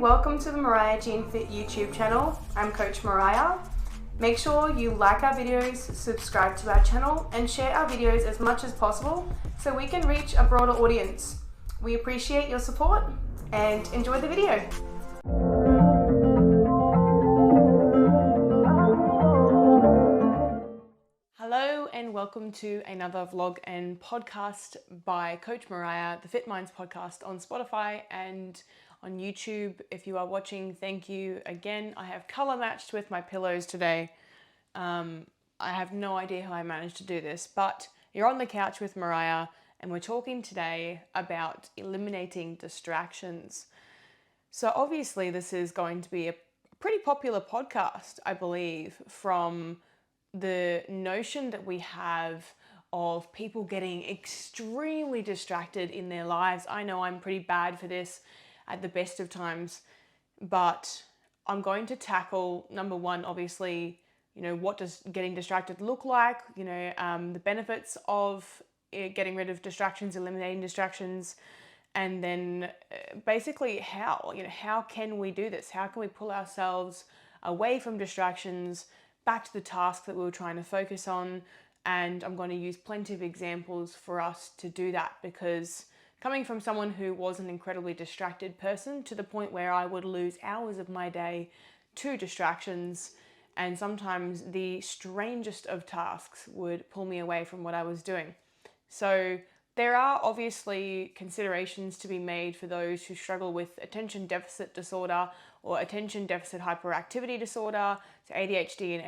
welcome to the Mariah Jean Fit YouTube channel. I'm Coach Mariah. Make sure you like our videos, subscribe to our channel, and share our videos as much as possible so we can reach a broader audience. We appreciate your support and enjoy the video. Hello and welcome to another vlog and podcast by Coach Mariah, the Fit Minds podcast on Spotify and on YouTube. If you are watching, thank you again. I have color matched with my pillows today. I have no idea how I managed to do this, but you're on the couch with Mariah and we're talking today about eliminating distractions. So obviously this is going to be a pretty popular podcast, I believe, from the notion that we have of people getting extremely distracted in their lives. I know I'm pretty bad for this at the best of times, but I'm going to tackle, number one, obviously, what does getting distracted look like? The benefits of getting rid of distractions, eliminating distractions, and then basically how can we do this? How can we pull ourselves away from distractions, back to the task that we were trying to focus on? And I'm going to use plenty of examples for us to do that, because coming from someone who was an incredibly distracted person to the point where I would lose hours of my day to distractions, and sometimes the strangest of tasks would pull me away from what I was doing. So there are obviously considerations to be made for those who struggle with attention deficit disorder or attention deficit hyperactivity disorder, so ADHD and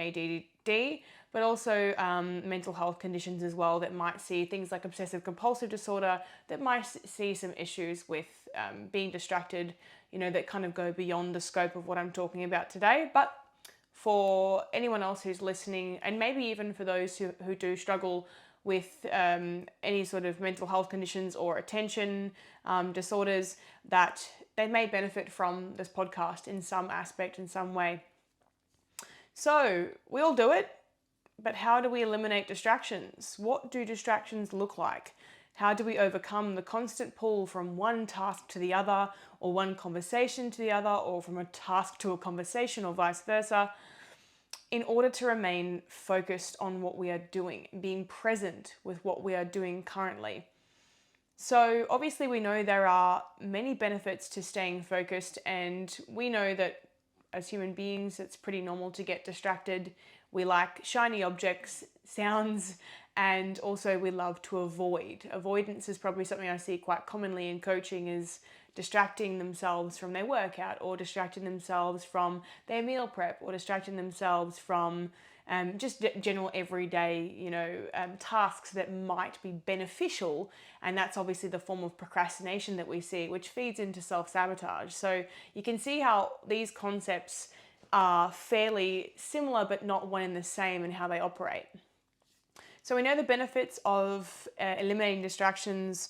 ADD, but also mental health conditions as well that might see things like obsessive compulsive disorder, that might see some issues with being distracted, that kind of go beyond the scope of what I'm talking about today. But for anyone else who's listening, and maybe even for those who do struggle with any sort of mental health conditions or attention disorders, that they may benefit from this podcast in some aspect, in some way. So we all do it, but how do we eliminate distractions? What do distractions look like? How do we overcome the constant pull from one task to the other, or one conversation to the other, or from a task to a conversation, or vice versa, in order to remain focused on what we are doing, being present with what we are doing currently? So obviously we know there are many benefits to staying focused, and we know that as human beings, it's pretty normal to get distracted. We like shiny objects, sounds, and also we love to avoid. Avoidance is probably something I see quite commonly in coaching, is distracting themselves from their workout, or distracting themselves from their meal prep, or distracting themselves from just general everyday, tasks that might be beneficial. And that's obviously the form of procrastination that we see, which feeds into self-sabotage. So you can see how these concepts are fairly similar, but not one and the same in how they operate. So we know the benefits of eliminating distractions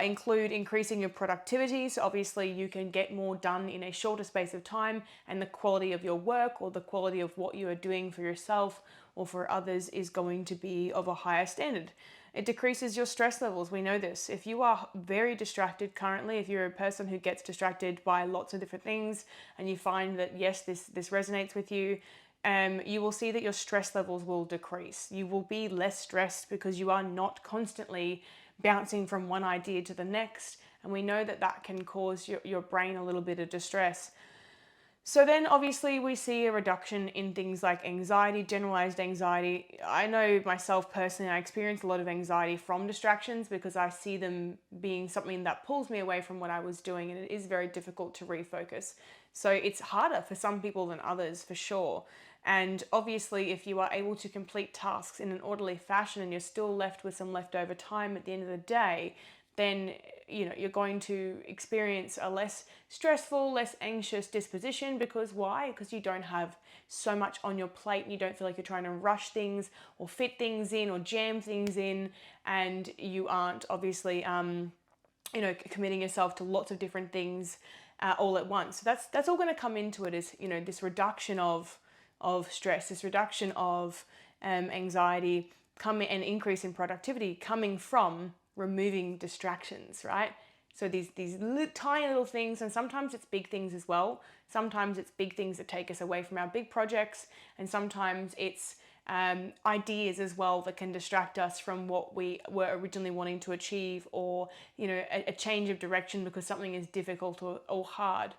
include increasing your productivity. So obviously you can get more done in a shorter space of time, and the quality of your work, or the quality of what you are doing for yourself or for others, is going to be of a higher standard. It decreases your stress levels. We know this. If you are very distracted currently, if you're a person who gets distracted by lots of different things, and you find that, yes, this resonates with you, you will see that your stress levels will decrease. You will be less stressed because you are not constantly bouncing from one idea to the next. And we know that that can cause your brain a little bit of distress. So then obviously we see a reduction in things like anxiety, generalized anxiety. I know myself personally, I experience a lot of anxiety from distractions because I see them being something that pulls me away from what I was doing, and it is very difficult to refocus. So it's harder for some people than others, for sure. And obviously if you are able to complete tasks in an orderly fashion and you're still left with some leftover time at the end of the day, then you're going to experience a less stressful, less anxious disposition. Because why? Because you don't have so much on your plate, and you don't feel like you're trying to rush things or fit things in or jam things in, and you aren't obviously committing yourself to lots of different things all at once. So that's all going to come into it, is this reduction of stress, this reduction of anxiety, and increase in productivity coming from removing distractions, right? So these tiny little things, and sometimes it's big things as well. Sometimes it's big things that take us away from our big projects, and sometimes it's ideas as well that can distract us from what we were originally wanting to achieve, or a change of direction because something is difficult or hard.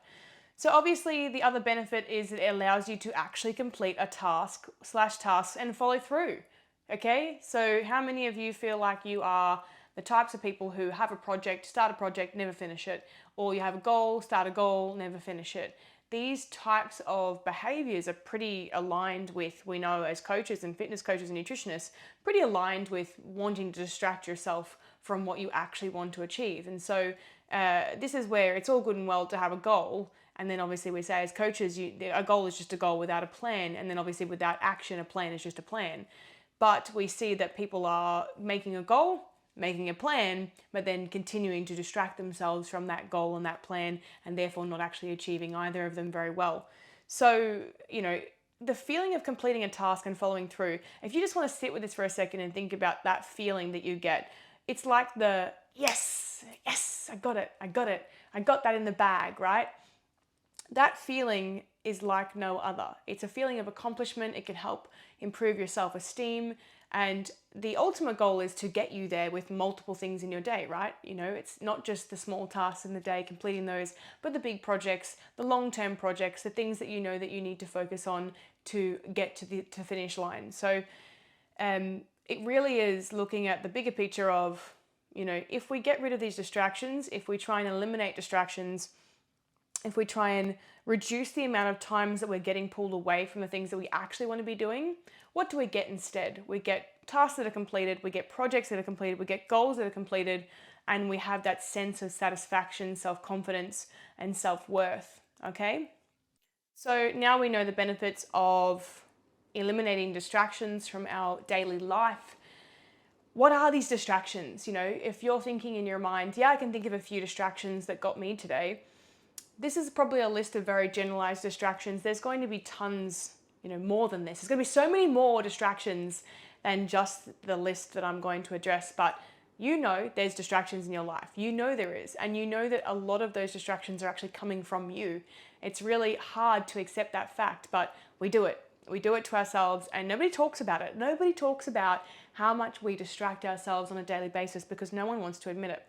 So obviously the other benefit is that it allows you to actually complete a tasks and follow through. Okay, so how many of you feel like you are the types of people who have a project, start a project, never finish it, or you have a goal, start a goal, never finish it? These types of behaviors are pretty aligned with, we know as coaches and fitness coaches and nutritionists, pretty aligned with wanting to distract yourself from what you actually want to achieve. And so this is where it's all good and well to have a goal. And then obviously we say as coaches, a goal is just a goal without a plan. And then obviously without action, a plan is just a plan. But we see that people are making a goal, making a plan, but then continuing to distract themselves from that goal and that plan, and therefore not actually achieving either of them very well. So, the feeling of completing a task and following through, if you just want to sit with this for a second and think about that feeling that you get, it's like the yes, I got it, I got that in the bag, right? That feeling is like no other. It's a feeling of accomplishment. It can help improve your self-esteem. And the ultimate goal is to get you there with multiple things in your day, right? It's not just the small tasks in the day, completing those, but the big projects, the long-term projects, the things that you know that you need to focus on to get to the finish line. So it really is looking at the bigger picture of, if we get rid of these distractions, if we try and eliminate distractions, if we try and reduce the amount of times that we're getting pulled away from the things that we actually want to be doing, what do we get instead? We get tasks that are completed, we get projects that are completed, we get goals that are completed, and we have that sense of satisfaction, self-confidence, and self-worth, okay? So now we know the benefits of eliminating distractions from our daily life. What are these distractions? If you're thinking in your mind, I can think of a few distractions that got me today. This is probably a list of very generalized distractions. There's going to be tons, more than this. There's going to be so many more distractions than just the list that I'm going to address, but there's distractions in your life. There is, and that a lot of those distractions are actually coming from you. It's really hard to accept that fact, but we do it. We do it to ourselves, and nobody talks about it. Nobody talks about how much we distract ourselves on a daily basis because no one wants to admit it.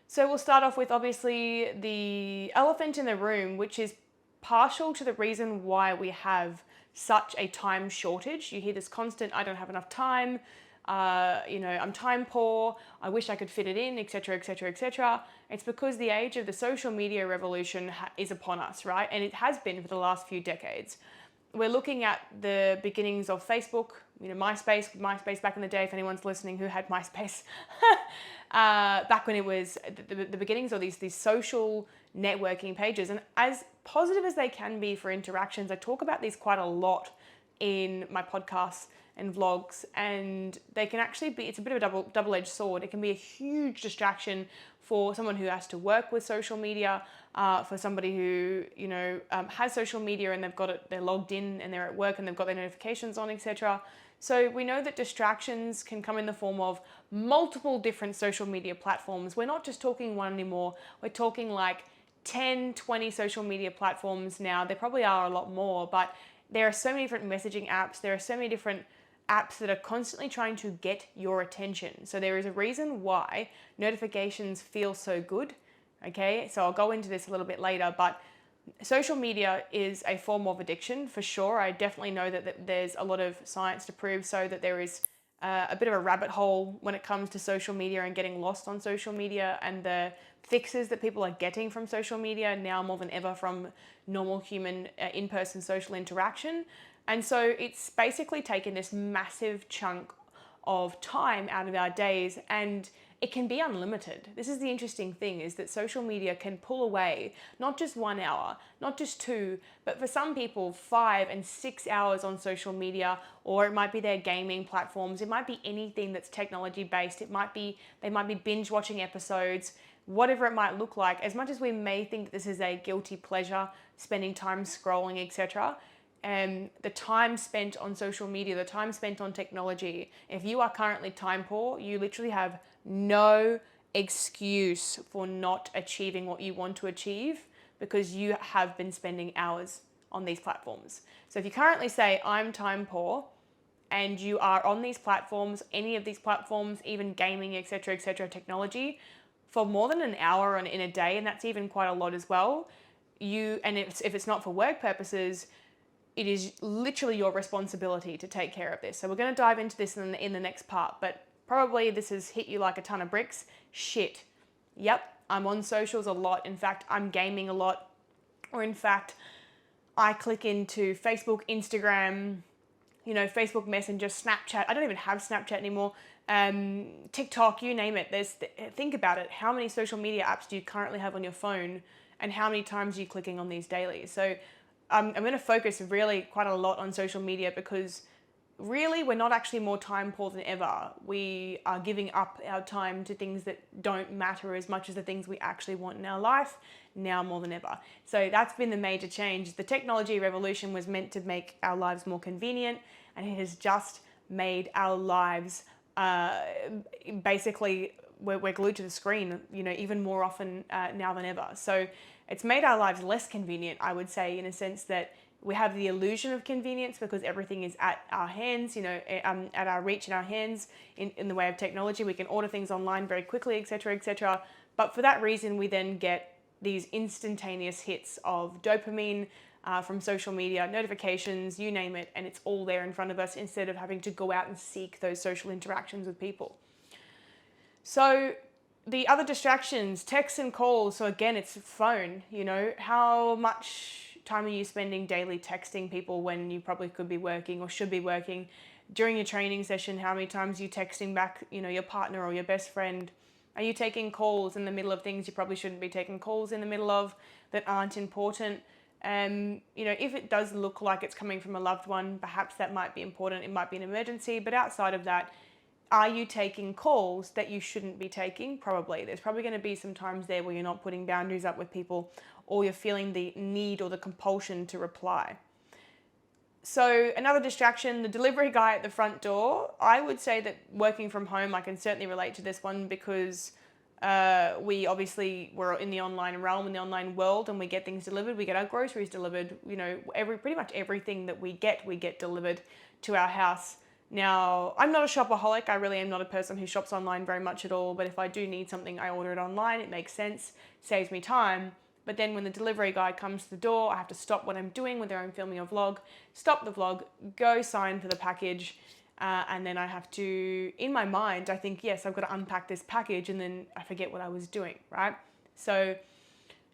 So we'll start off with obviously the elephant in the room, which is partial to the reason why we have such a time shortage. You hear this constant, I don't have enough time, I'm time poor, I wish I could fit it in, etc., etc., etc. It's because the age of the social media revolution is upon us, right? And it has been for the last few decades. We're looking at the beginnings of Facebook, MySpace back in the day, if anyone's listening who had MySpace, back when it was the beginnings of these social networking pages. And as positive as they can be for interactions, I talk about these quite a lot in my podcasts and vlogs, and they can actually be, it's a bit of a double-edged sword. It can be a huge distraction for someone who has to work with social media, for somebody who has social media and they're logged in and they're at work and they've got their notifications on, etc. So we know that distractions can come in the form of multiple different social media platforms. We're not just talking one anymore. We're talking like 10, 20 social media platforms now. There probably are a lot more, but there are so many different messaging apps. There are so many different apps that are constantly trying to get your attention. So there is a reason why notifications feel so good. Okay, so I'll go into this a little bit later, but social media is a form of addiction for sure. I definitely know that there's a lot of science to prove so that there is a bit of a rabbit hole when it comes to social media and getting lost on social media, and the fixes that people are getting from social media now more than ever from normal human in-person social interaction. And so it's basically taken this massive chunk of time out of our days, and it can be unlimited. This is the interesting thing, is that social media can pull away not just 1 hour, not just 2, but for some people 5 and 6 hours on social media, or it might be their gaming platforms. It might be anything that's technology based. They might be binge watching episodes, whatever it might look like. As much as we may think that this is a guilty pleasure, spending time scrolling, etc., and the time spent on social media, the time spent on technology, if you are currently time poor, you literally have no excuse for not achieving what you want to achieve because you have been spending hours on these platforms. So if you currently say, I'm time poor, and you are on these platforms, any of these platforms, even gaming, etc., technology, for more than an hour in a day, and that's even quite a lot as well, if it's not for work purposes, it is literally your responsibility to take care of this. So we're going to dive into this in the next part, but probably this has hit you like a ton of bricks. Shit. Yep, I'm on socials a lot. In fact, I'm gaming a lot. Or in fact, I click into Facebook, Instagram, Facebook Messenger, Snapchat. I don't even have Snapchat anymore. TikTok, you name it. Think about it. How many social media apps do you currently have on your phone, and how many times are you clicking on these daily? So I'm going to focus really quite a lot on social media because really we're not actually more time poor than ever. We are giving up our time to things that don't matter as much as the things we actually want in our life now more than ever. So that's been the major change. The technology revolution was meant to make our lives more convenient, and it has just made our lives basically we're glued to the screen, even more often now than ever. So it's made our lives less convenient, I would say, in a sense that we have the illusion of convenience because everything is at our hands, at our reach in our hands in the way of technology. We can order things online very quickly, etc., etc. But for that reason, we then get these instantaneous hits of dopamine from social media, notifications, you name it, and it's all there in front of us instead of having to go out and seek those social interactions with people. So the other distractions, texts and calls. So again, it's phone, how much time are you spending daily texting people when you probably could be working or should be working? During your training session, how many times are you texting back, your partner or your best friend? Are you taking calls in the middle of things you probably shouldn't be taking calls in the middle of that aren't important? If it does look like it's coming from a loved one, perhaps that might be important. It might be an emergency, but outside of that, are you taking calls that you shouldn't be taking? Probably. There's probably going to be some times there where you're not putting boundaries up with people, or you're feeling the need or the compulsion to reply. So another distraction, the delivery guy at the front door. I would say that working from home, I can certainly relate to this one because we're in the online realm, in the online world, and we get things delivered. We get our groceries delivered. Pretty much everything that we get delivered to our house. Now, I'm not a shopaholic. I really am not a person who shops online very much at all. But if I do need something, I order it online. It makes sense, saves me time. But then when the delivery guy comes to the door, I have to stop what I'm doing, whether I'm filming a vlog, stop the vlog, go sign for the package. And then I have to, in my mind, I think, yes, I've got to unpack this package, and then I forget what I was doing, right? So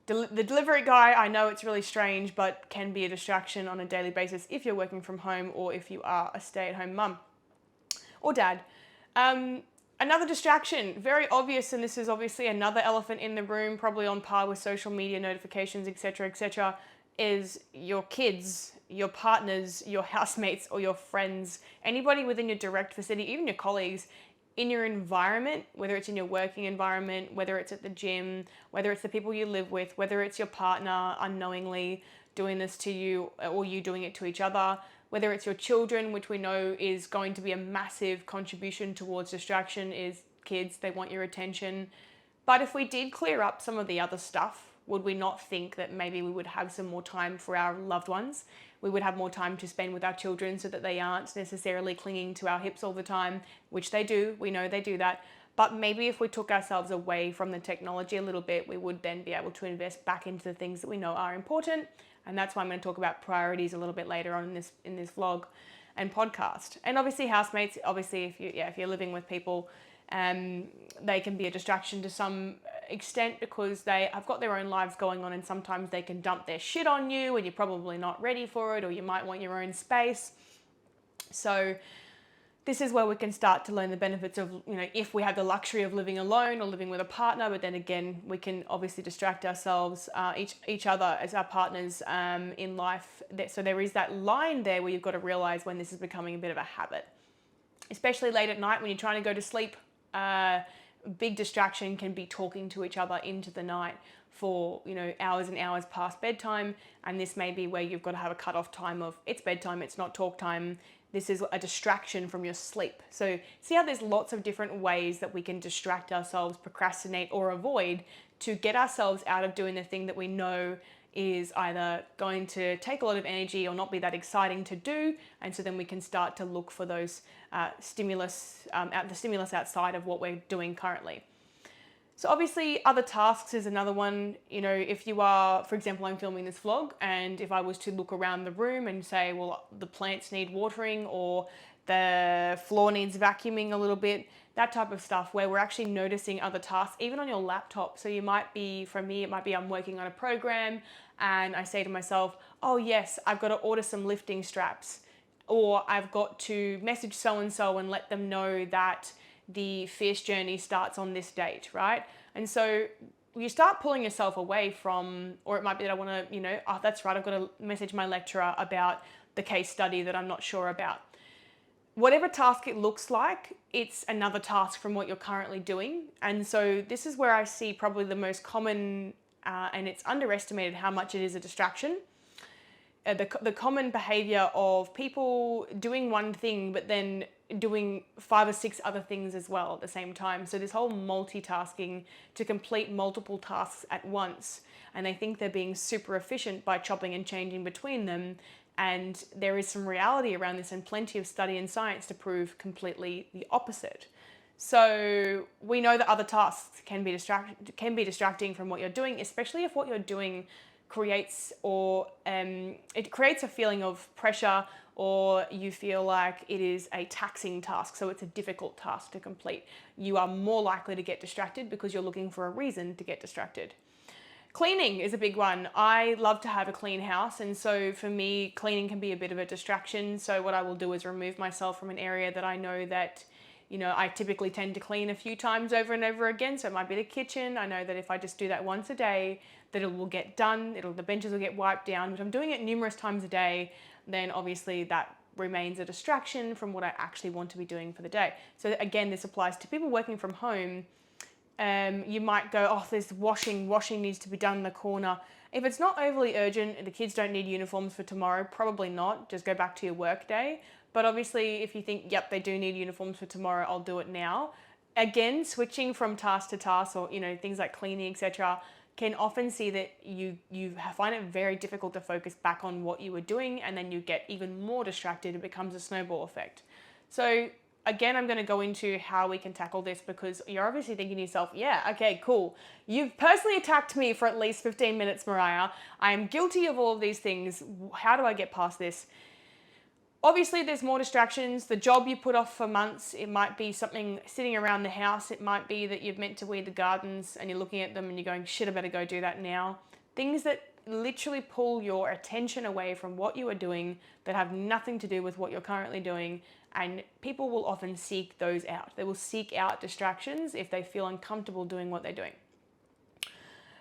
the delivery guy, I know it's really strange, but can be a distraction on a daily basis if you're working from home or if you are a stay-at-home mum or dad. Another distraction, very obvious, and this is obviously another elephant in the room, probably on par with social media notifications, etc., is your kids, your partners, your housemates, or your friends, anybody within your direct vicinity, even your colleagues, in your environment, whether it's in your working environment, whether it's at the gym, whether it's the people you live with, whether it's your partner unknowingly doing this to you or you doing it to each other, whether it's your children, which we know is going to be a massive contribution towards distraction, is kids, they want your attention. But if we did clear up some of the other stuff, would we not think that maybe we would have some more time for our loved ones? We would have more time to spend with our children so that they aren't necessarily clinging to our hips all the time, which they do. We know they do that. But maybe if we took ourselves away from the technology a little bit, we would then be able to invest back into the things that we know are important. And that's why I'm going to talk about priorities a little bit later on in this vlog and podcast. And obviously housemates, if you're living with people, they can be a distraction to some extent because they have got their own lives going on, and sometimes they can dump their shit on you and you're probably not ready for it, or you might want your own space. So this is where we can start to learn the benefits of, if we have the luxury of living alone or living with a partner, but then again, we can obviously distract ourselves, each other as our partners in life. So there is that line there where you've got to realize when this is becoming a bit of a habit, especially late at night when you're trying to go to sleep. Big distraction can be talking to each other into the night, for, hours and hours past bedtime. And this may be where you've got to have a cutoff time of it's bedtime, it's not talk time. This is a distraction from your sleep. So see how there's lots of different ways that we can distract ourselves, procrastinate, or avoid to get ourselves out of doing the thing that we know is either going to take a lot of energy or not be that exciting to do. And so then we can start to look for those the stimulus outside of what we're doing currently. So obviously other tasks is another one. If you are, for example, I'm filming this vlog, and if I was to look around the room and say, well, the plants need watering or the floor needs vacuuming a little bit, that type of stuff where we're actually noticing other tasks, even on your laptop. So you might be, for me, it might be I'm working on a program and I say to myself, oh yes, I've got to order some lifting straps, or I've got to message so-and-so and let them know that the Fierce journey starts on this date, right? And so you start pulling yourself away from, or it might be that I want to, oh, that's right, I've got to message my lecturer about the case study that I'm not sure about. Whatever task it looks like, it's another task from what you're currently doing. And so this is where I see probably the most common, and it's underestimated how much it is a distraction. The common behavior of people doing one thing, but then doing 5 or 6 other things as well at the same time. So this whole multitasking to complete multiple tasks at once. And they think they're being super efficient by chopping and changing between them. And there is some reality around this and plenty of study and science to prove completely the opposite. So we know that other tasks can be distracting from what you're doing, especially if what you're doing creates it creates a feeling of pressure, or you feel like it is a taxing task, so it's a difficult task to complete. You are more likely to get distracted because you're looking for a reason to get distracted. Cleaning is a big one. I love to have a clean house, and so for me, cleaning can be a bit of a distraction. So what I will do is remove myself from an area that I know that, I typically tend to clean a few times over and over again. So it might be the kitchen. I know that if I just do that once a day, that it will get done. The benches will get wiped down. But I'm doing it numerous times a day, then obviously that remains a distraction from what I actually want to be doing for the day. So again, this applies to people working from home. You might go, oh, there's washing needs to be done in the corner. If it's not overly urgent and the kids don't need uniforms for tomorrow, probably not. Just go back to your work day. But obviously, if you think, yep, they do need uniforms for tomorrow, I'll do it now. Again, switching from task to task, or things like cleaning, etc., can often see that you find it very difficult to focus back on what you were doing, and then you get even more distracted. It becomes a snowball effect. So again, I'm going to go into how we can tackle this, because you're obviously thinking to yourself, yeah, okay, cool. You've personally attacked me for at least 15 minutes, Mariah. I am guilty of all of these things. How do I get past this? Obviously, there's more distractions. The job you put off for months, it might be something sitting around the house. It might be that you've meant to weed the gardens and you're looking at them and you're going, shit, I better go do that now. Things that literally pull your attention away from what you are doing, that have nothing to do with what you're currently doing. And people will often seek those out. They will seek out distractions if they feel uncomfortable doing what they're doing.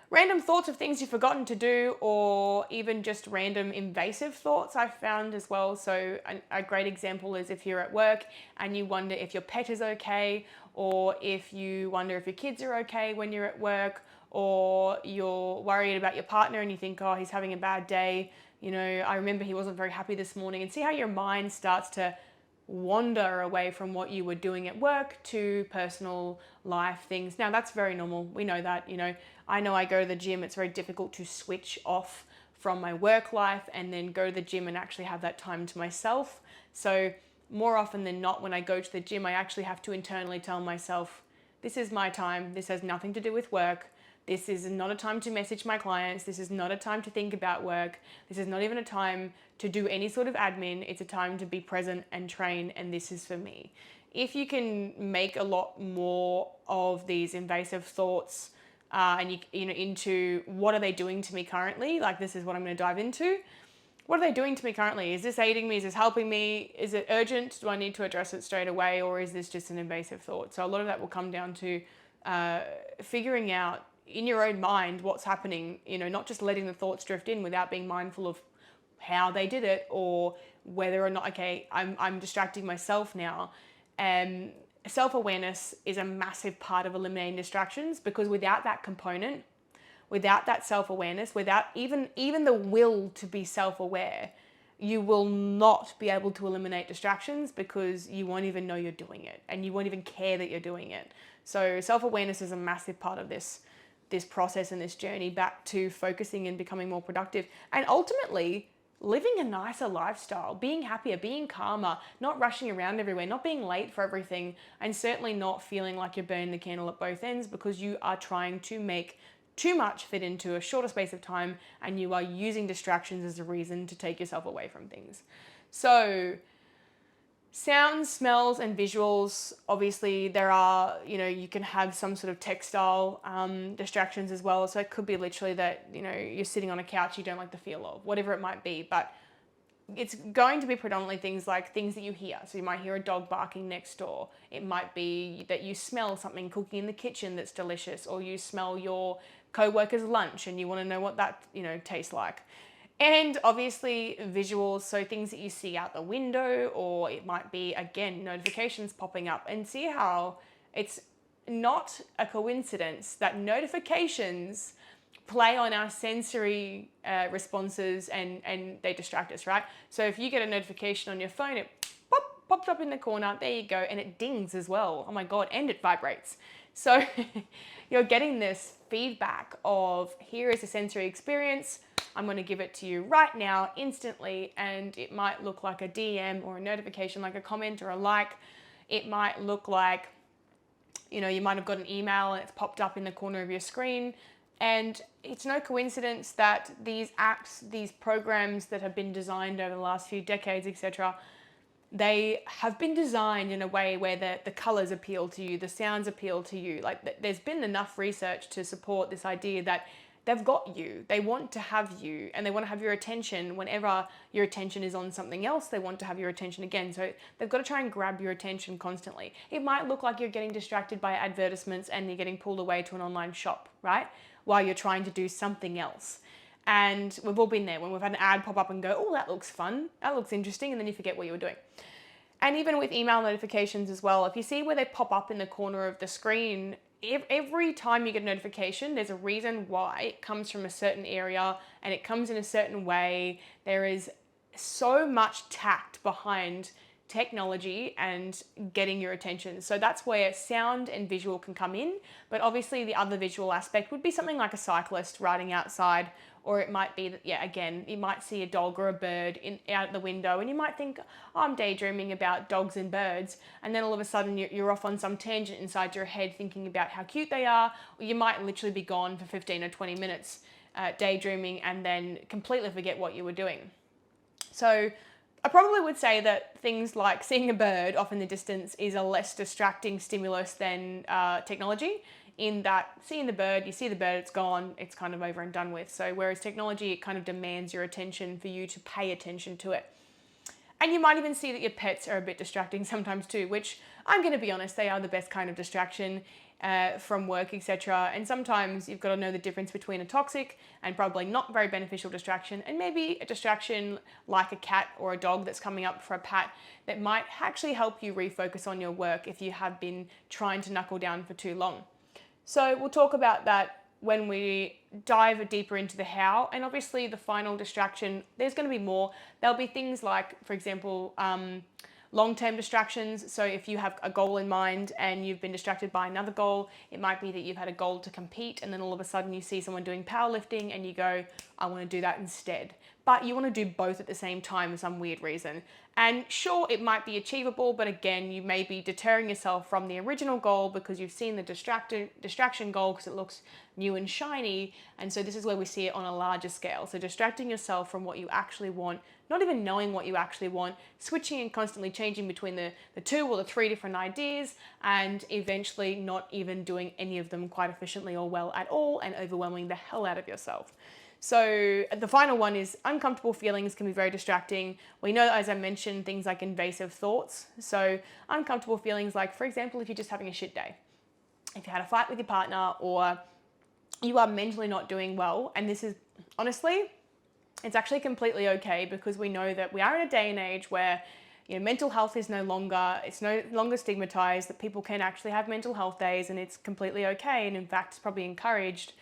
Random thoughts of things you've forgotten to do, or even just random invasive thoughts I've found as well. So a great example is if you're at work and you wonder if your pet is okay, or if you wonder if your kids are okay when you're at work, or you're worried about your partner and you think, oh, he's having a bad day. I remember he wasn't very happy this morning, and see how your mind starts to wander away from what you were doing at work to personal life things. Now that's very normal. We know that, I know I go to the gym. It's very difficult to switch off from my work life and then go to the gym and actually have that time to myself. So more often than not, when I go to the gym, I actually have to internally tell myself, this is my time. This has nothing to do with work. This is not a time to message my clients. This is not a time to think about work. This is not even a time to do any sort of admin. It's a time to be present and train, and this is for me. If you can make a lot more of these invasive thoughts and into what are they doing to me currently, like this is what I'm going to dive into. What are they doing to me currently? Is this aiding me? Is this helping me? Is it urgent? Do I need to address it straight away, or is this just an invasive thought? So a lot of that will come down to figuring out in your own mind what's happening, not just letting the thoughts drift in without being mindful of how they did it, or whether or not, okay, I'm distracting myself now. Self-awareness is a massive part of eliminating distractions, because without that component, without that self-awareness, without even the will to be self-aware, you will not be able to eliminate distractions because you won't even know you're doing it and you won't even care that you're doing it. So self-awareness is a massive part of this process and this journey back to focusing and becoming more productive and ultimately living a nicer lifestyle, being happier, being calmer, not rushing around everywhere, not being late for everything, and certainly not feeling like you're burning the candle at both ends because you are trying to make too much fit into a shorter space of time and you are using distractions as a reason to take yourself away from things. So sounds, smells, and visuals, obviously there are, you can have some sort of textile distractions as well. So it could be literally that, you're sitting on a couch you don't like the feel of, whatever it might be. But it's going to be predominantly things like things that you hear. So you might hear a dog barking next door. It might be that you smell something cooking in the kitchen that's delicious, or you smell your co-worker's lunch and you want to know what that, tastes like. And obviously visuals, so things that you see out the window, or it might be, again, notifications popping up. And see how it's not a coincidence that notifications play on our sensory responses and they distract us, right? So if you get a notification on your phone, it pops up in the corner, there you go, and it dings as well. Oh my God, and it vibrates. So you're getting this feedback of, here is a sensory experience, I'm going to give it to you right now, instantly, and it might look like a DM or a notification, like a comment or a like. It might look like, you might have got an email and it's popped up in the corner of your screen. And it's no coincidence that these apps, these programs that have been designed over the last few decades, etc., they have been designed in a way where the colors appeal to you, the sounds appeal to you. Like there's been enough research to support this idea that they've got you, they want to have you, and they want to have your attention. Whenever your attention is on something else, they want to have your attention again. So they've got to try and grab your attention constantly. It might look like you're getting distracted by advertisements and you're getting pulled away to an online shop, right? While you're trying to do something else. And we've all been there when we've had an ad pop up and go, oh, that looks fun, that looks interesting, and then you forget what you were doing. And even with email notifications as well, if you see where they pop up in the corner of the screen, every time you get a notification, there's a reason why it comes from a certain area and it comes in a certain way. There is so much tact behind technology and getting your attention. So that's where sound and visual can come in. But obviously the other visual aspect would be something like a cyclist riding outside, or it might be that, again, you might see a dog or a bird out the window and you might think, oh, I'm daydreaming about dogs and birds. And then all of a sudden you're off on some tangent inside your head thinking about how cute they are. Or you might literally be gone for 15 or 20 minutes daydreaming and then completely forget what you were doing. So I probably would say that things like seeing a bird off in the distance is a less distracting stimulus than technology, in that seeing the bird, you see the bird, it's gone, it's kind of over and done with. So whereas technology, it kind of demands your attention for you to pay attention to it. And you might even see that your pets are a bit distracting sometimes too, which I'm going to be honest, they are the best kind of distraction from work, etc. And sometimes you've got to know the difference between a toxic and probably not very beneficial distraction, and maybe a distraction like a cat or a dog that's coming up for a pat that might actually help you refocus on your work if you have been trying to knuckle down for too long. So we'll talk about that when we dive deeper into the how. And obviously the final distraction, there's going to be more. There'll be things like, for example, long-term distractions. So if you have a goal in mind and you've been distracted by another goal, it might be that you've had a goal to compete and then all of a sudden you see someone doing powerlifting and you go, I want to do that instead. But you want to do both at the same time for some weird reason. And sure, it might be achievable, but again, you may be deterring yourself from the original goal because you've seen the distraction goal because it looks new and shiny. And so this is where we see it on a larger scale. So distracting yourself from what you actually want, not even knowing what you actually want, switching and constantly changing between the 2 or the 3 different ideas, and eventually not even doing any of them quite efficiently or well at all, and overwhelming the hell out of yourself. So the final one is uncomfortable feelings can be very distracting. We know, as I mentioned, things like invasive thoughts. So uncomfortable feelings like, for example, if you're just having a shit day, if you had a fight with your partner, or you are mentally not doing well. And this is, honestly, it's actually completely okay, because we know that we are in a day and age where mental health is no longer stigmatized, that people can actually have mental health days and it's completely okay. And in fact, it's probably encouraged.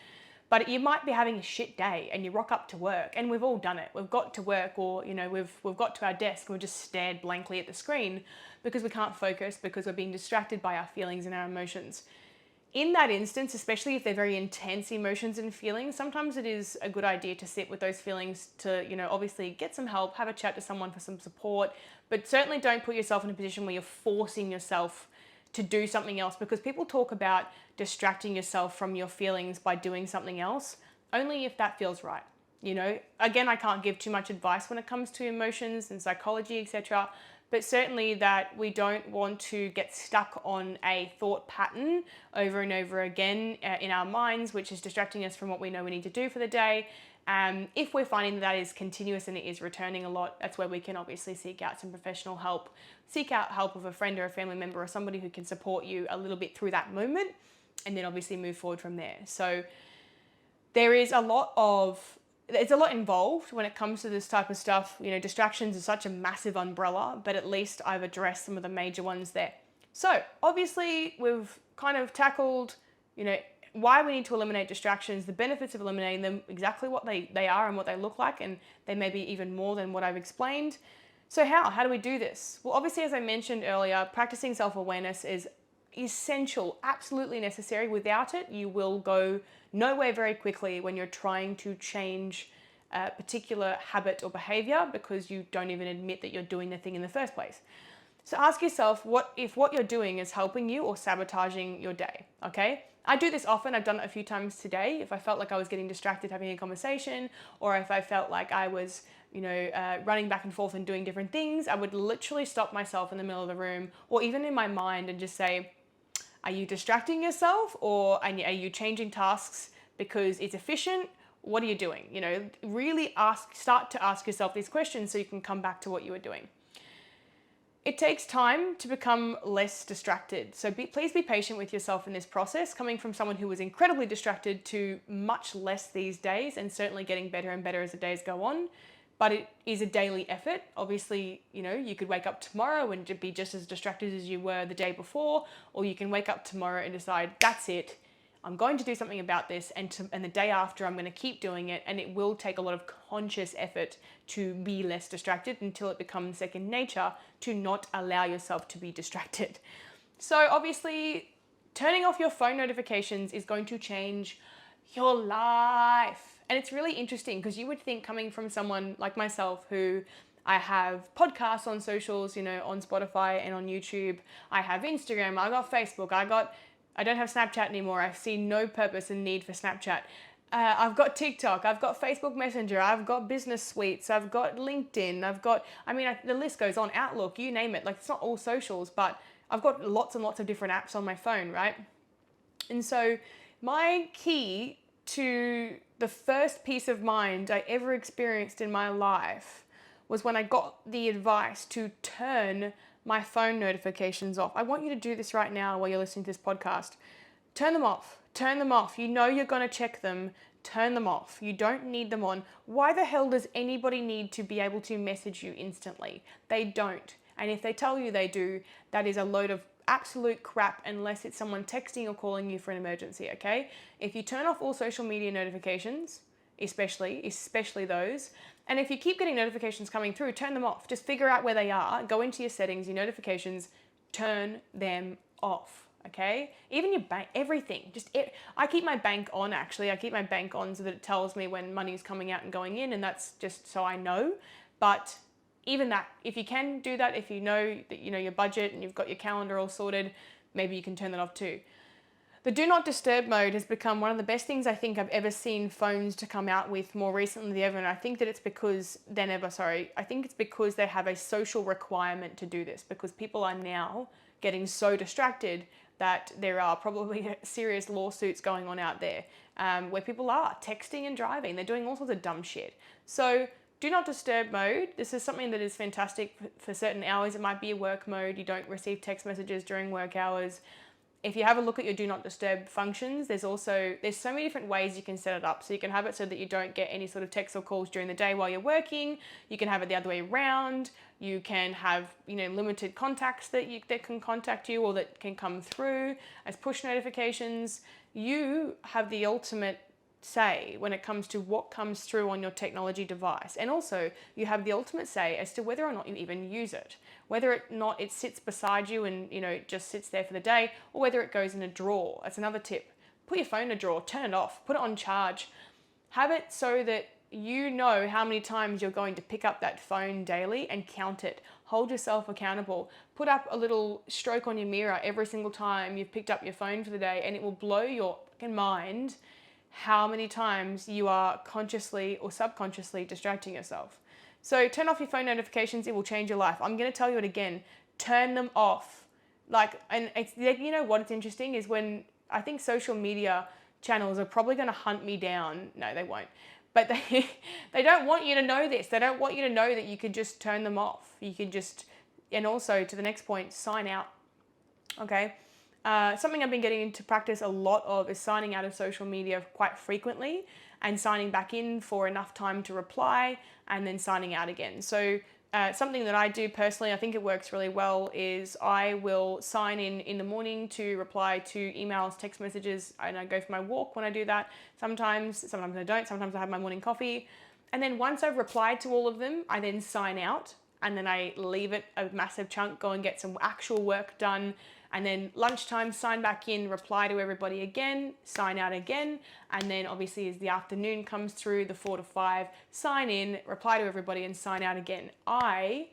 But you might be having a shit day and you rock up to work, and we've all done it. We've got to work, or we've got to our desk and we've just stared blankly at the screen because we can't focus, because we're being distracted by our feelings and our emotions. In that instance, especially if they're very intense emotions and feelings, sometimes it is a good idea to sit with those feelings, to, obviously get some help, have a chat to someone for some support, but certainly don't put yourself in a position where you're forcing yourself to do something else, because people talk about distracting yourself from your feelings by doing something else, only if that feels right. Again, I can't give too much advice when it comes to emotions and psychology, etc. But certainly that we don't want to get stuck on a thought pattern over and over again in our minds, which is distracting us from what we know we need to do for the day. If we're finding that is continuous and it is returning a lot, that's where we can obviously seek out some professional help. Seek out help of a friend or a family member or somebody who can support you a little bit through that moment, and then obviously move forward from there. So there's a lot involved when it comes to this type of stuff. Distractions is such a massive umbrella, but at least I've addressed some of the major ones there. So obviously we've kind of tackled, why we need to eliminate distractions, the benefits of eliminating them, exactly what they are and what they look like, and they may be even more than what I've explained. So how do we do this? Well, obviously, as I mentioned earlier, practicing self-awareness is essential, absolutely necessary. Without it, you will go nowhere very quickly when you're trying to change a particular habit or behavior, because you don't even admit that you're doing the thing in the first place. So ask yourself, what you're doing is helping you or sabotaging your day, okay? I do this often. I've done it a few times today. If I felt like I was getting distracted having a conversation, or if I felt like I was, running back and forth and doing different things, I would literally stop myself in the middle of the room, or even in my mind, and just say, are you distracting yourself, or are you changing tasks because it's efficient? What are you doing? Really start to ask yourself these questions so you can come back to what you were doing. It takes time to become less distracted. So please be patient with yourself in this process, coming from someone who was incredibly distracted to much less these days, and certainly getting better and better as the days go on. But it is a daily effort. Obviously, you could wake up tomorrow and be just as distracted as you were the day before, or you can wake up tomorrow and decide, that's it, I'm going to do something about this, and the day after I'm going to keep doing it, and it will take a lot of conscious effort to be less distracted until it becomes second nature to not allow yourself to be distracted. So obviously, turning off your phone notifications is going to change your life. And it's really interesting, because you would think, coming from someone like myself who I have podcasts on socials, on Spotify and on YouTube. I have Instagram, I got Facebook, I don't have Snapchat anymore. I see no purpose and need for Snapchat. I've got TikTok, I've got Facebook Messenger, I've got business suites, I've got LinkedIn, the list goes on, Outlook, you name it. Like, it's not all socials, but I've got lots and lots of different apps on my phone, right? And so my key to the first peace of mind I ever experienced in my life was when I got the advice to turn my phone notifications off. I want you to do this right now while you're listening to this podcast. Turn them off. Turn them off. You're going to check them. Turn them off. You don't need them on. Why the hell does anybody need to be able to message you instantly? They don't. And if they tell you they do, that is a load of absolute crap, unless it's someone texting or calling you for an emergency, okay? If you turn off all social media notifications, especially those, and if you keep getting notifications coming through, turn them off. Just figure out where they are, go into your settings, your notifications, turn them off, okay? Even your bank, everything. I keep my bank on, actually. I keep my bank on so that it tells me when money is coming out and going in, and that's just so I know. But even that, if you can do that, if you know that your budget and you've got your calendar all sorted, maybe you can turn that off too. The do not disturb mode has become one of the best things I think I've ever seen phones to come out with more recently than ever, and I think that it's because they have a social requirement to do this, because people are now getting so distracted that there are probably serious lawsuits going on out there, where people are texting and driving. They're doing all sorts of dumb shit. So do not disturb mode. This is something that is fantastic for certain hours. It might be a work mode. You don't receive text messages during work hours. If you have a look at your do not disturb functions, there's so many different ways you can set it up. So you can have it so that you don't get any sort of texts or calls during the day while you're working. You can have it the other way around. You can have, limited contacts that can contact you or that can come through as push notifications. You have the ultimate say when it comes to what comes through on your technology device. And also, you have the ultimate say as to whether or not you even use it. Whether or not it sits beside you and, it just sits there for the day, or whether it goes in a drawer. That's another tip. Put your phone in a drawer, turn it off, put it on charge. Have it so that you know how many times you're going to pick up that phone daily and count it. Hold yourself accountable. Put up a little stroke on your mirror every single time you've picked up your phone for the day, and it will blow your fucking mind how many times you are consciously or subconsciously distracting yourself. So turn off your phone notifications. It will change your life. I'm going to tell you it again. Turn them off. And you know what? It's interesting is when I think social media channels are probably going to hunt me down. No, they won't. But they don't want you to know this. They don't want you to know that you could just turn them off. You could just, and also to the next point, sign out. Okay. Something I've been getting into practice a lot of is signing out of social media quite frequently and signing back in for enough time to reply and then signing out again. So something that I do personally, I think it works really well, is I will sign in the morning to reply to emails, text messages, and I go for my walk when I do that. Sometimes I don't. Sometimes I have my morning coffee. And then once I've replied to all of them, I then sign out and then I leave it a massive chunk, go and get some actual work done. And then lunchtime, sign back in, reply to everybody again, sign out again. And then obviously as the afternoon comes through, the 4 to 5, sign in, reply to everybody and sign out again. I